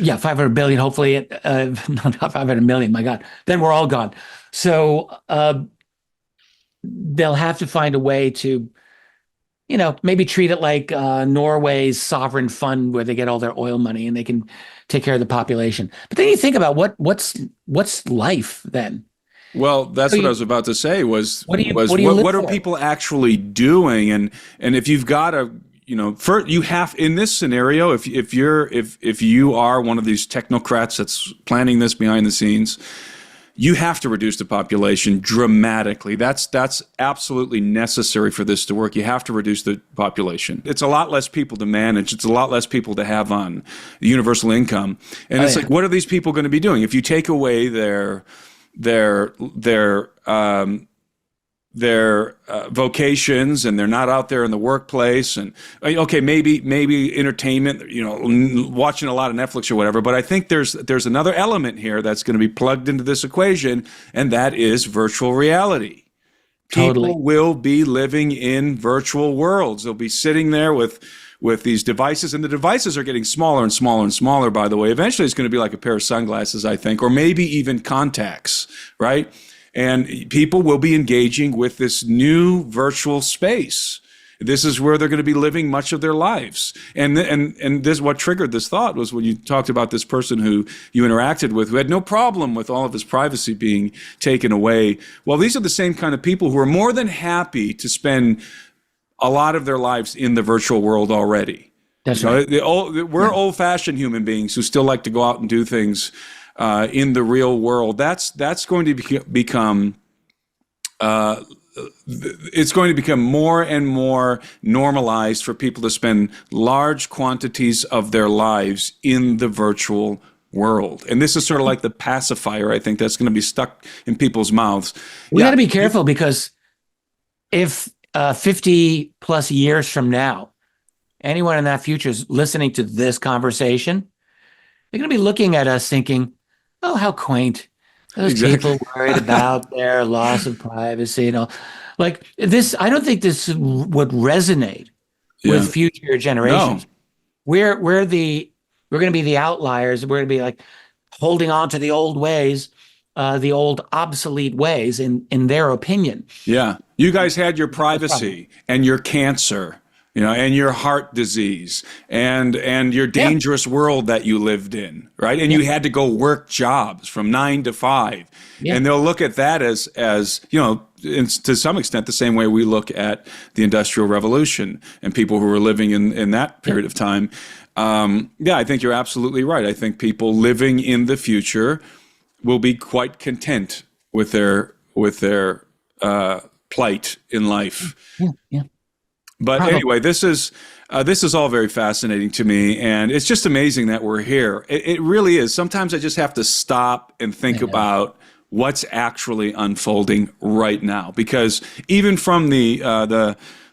B: Yeah, 500 billion, hopefully. Not 500 million, my God. Then we're all gone. So they'll have to find a way to, maybe treat it like Norway's sovereign fund where they get all their oil money and they can take care of the population. But then you think about what's life then?
A: Well, that's what I was about to say was what are
B: for?
A: People actually doing? And if you've got you have in this scenario, if you are one of these technocrats that's planning this behind the scenes, you have to reduce the population dramatically. That's absolutely necessary for this to work. You have to reduce the population. It's a lot less people to manage. It's a lot less people to have on the universal income. And like, what are these people going to be doing? If you take away their vocations and they're not out there in the workplace, and okay, maybe entertainment, watching a lot of Netflix or whatever, but I think there's another element here that's going to be plugged into this equation, and that is virtual reality.
B: Totally.
A: People will be living in virtual worlds. They'll be sitting there with these devices, and the devices are getting smaller and smaller and smaller, by the way. Eventually it's going to be like a pair of sunglasses, I think, or maybe even contacts, right? And people will be engaging with this new virtual space. This is where they're going to be living much of their lives. And this, what triggered this thought was when you talked about this person who you interacted with, who had no problem with all of his privacy being taken away. Well, these are the same kind of people who are more than happy to spend a lot of their lives in the virtual world already.
B: That's right.
A: We're old-fashioned human beings who still like to go out and do things in the real world. That's going to become it's going to become more and more normalized for people to spend large quantities of their lives in the virtual world. And this is sort of like the pacifier, I think, that's going to be stuck in people's mouths.
B: We got to be careful, because if 50 plus years from now, anyone in that future is listening to this conversation, they're going to be looking at us thinking, oh, how quaint. Those people worried about their loss of privacy and all. Like this, I don't think this would resonate with future generations.
A: No.
B: We're going to be the outliers. We're going to be like holding on to the old ways, the old obsolete ways in their opinion.
A: Yeah. You guys had your privacy and your cancer, and your heart disease and your dangerous world that you lived in, right? And you had to go work jobs from 9 to 5. Yeah. And they'll look at that as to some extent the same way we look at the Industrial Revolution and people who were living in that period of time. I think you're absolutely right. I think people living in the future will be quite content with their plight in life.
B: Yeah.
A: But anyway, this is all very fascinating to me, and it's just amazing that we're here. It really is. Sometimes I just have to stop and think about what's actually unfolding right now, because even from the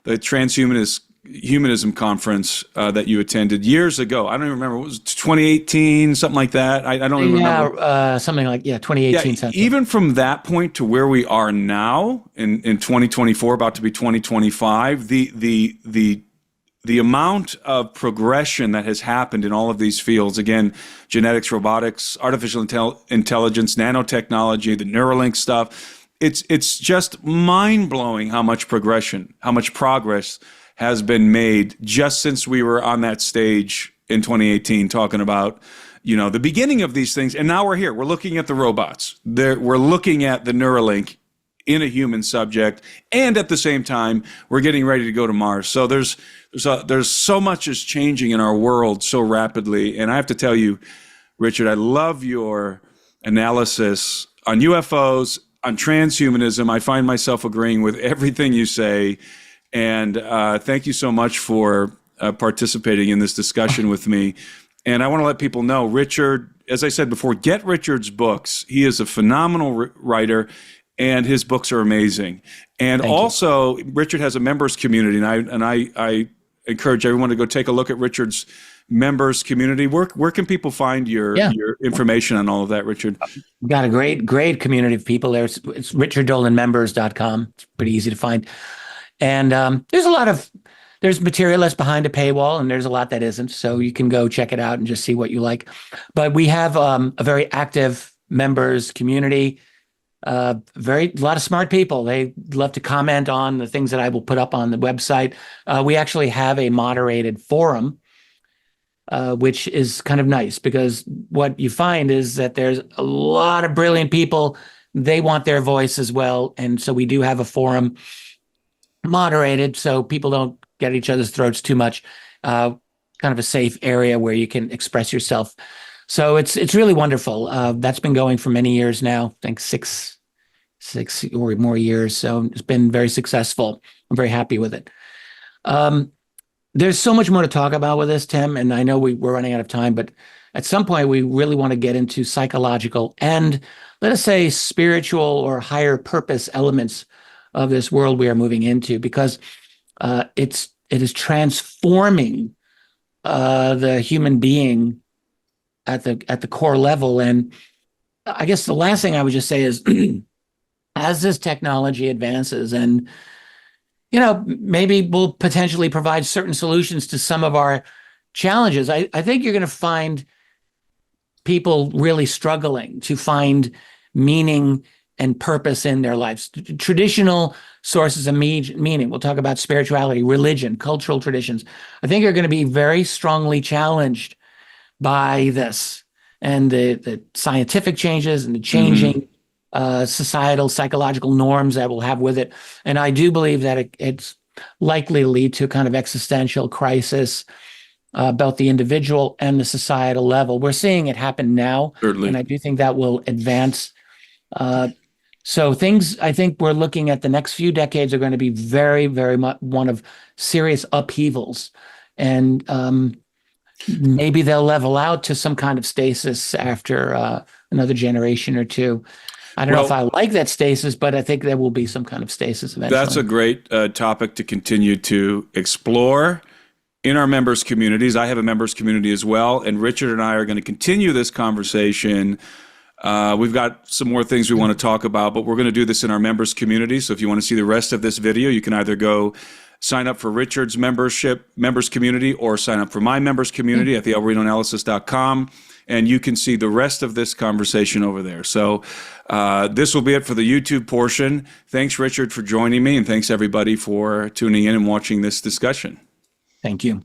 A: transhumanism conference that you attended years ago, I don't even remember, it was 2018, something like that. I don't even remember.
B: Something like 2018.
A: Yeah, even from that point to where we are now in 2024, about to be 2025, the amount of progression that has happened in all of these fields, again, genetics, robotics, artificial intelligence, nanotechnology, the Neuralink stuff, it's just mind-blowing how much progression, how much progress has been made just since we were on that stage in 2018 talking about, the beginning of these things. And now we're here. We're looking at the robots. We're looking at the Neuralink in a human subject. And at the same time, we're getting ready to go to Mars. So there's so much is changing in our world so rapidly. And I have to tell you, Richard, I love your analysis on UFOs, on transhumanism. I find myself agreeing with everything you say. And thank you so much for participating in this discussion with me. And I want to let people know, Richard, as I said before, get Richard's books. He is a phenomenal writer, and his books are amazing. And also, Richard has a members community, and I encourage everyone to go take a look at Richard's members community. Where can people find your information on all of that, Richard?
B: We've got a great community of people there. It's richarddolanmembers.com. It's pretty easy to find. And there's material that's behind a paywall, and there's a lot that isn't. So you can go check it out and just see what you like. But we have a very active members community. A lot of smart people. They love to comment on the things that I will put up on the website. We actually have a moderated forum, which is kind of nice, because what you find is that there's a lot of brilliant people. They want their voice as well. And so we do have a forum moderated so people don't get each other's throats too much, kind of a safe area where you can express yourself. So it's really wonderful. That's been going for many years now, I think six or more years. So it's been very successful. I'm very happy with it. There's so much more to talk about with this, Tim, and I know we're running out of time, but at some point we really want to get into psychological and, let us say, spiritual or higher purpose elements of this world we are moving into, because it is transforming the human being at the core level. And I guess the last thing I would just say is, as this technology advances, and maybe we'll potentially provide certain solutions to some of our challenges, I think you're going to find people really struggling to find meaning and purpose in their lives. Traditional sources of meaning, we'll talk about spirituality, religion, cultural traditions, I think are going to be very strongly challenged by this, and the scientific changes and the changing societal, psychological norms that we'll have with it. And I do believe that it's likely to lead to a kind of existential crisis, both the individual and the societal level. We're seeing it happen now.
A: Certainly.
B: And I do think that will advance So things, I think we're looking at the next few decades are going to be very, very much one of serious upheavals. And maybe they'll level out to some kind of stasis after another generation or two. I don't know if I like that stasis, but I think there will be some kind of stasis eventually.
A: That's a great topic to continue to explore in our members' communities. I have a members' community as well, and Richard and I are going to continue this conversation. We've got some more things we want to talk about, but we're going to do this in our members' community. So if you want to see the rest of this video, you can either go sign up for Richard's members community or sign up for my members community at the alberinoanalysis.com. And you can see the rest of this conversation over there. So this will be it for the YouTube portion. Thanks, Richard, for joining me, and thanks, everybody, for tuning in and watching this discussion.
B: Thank you.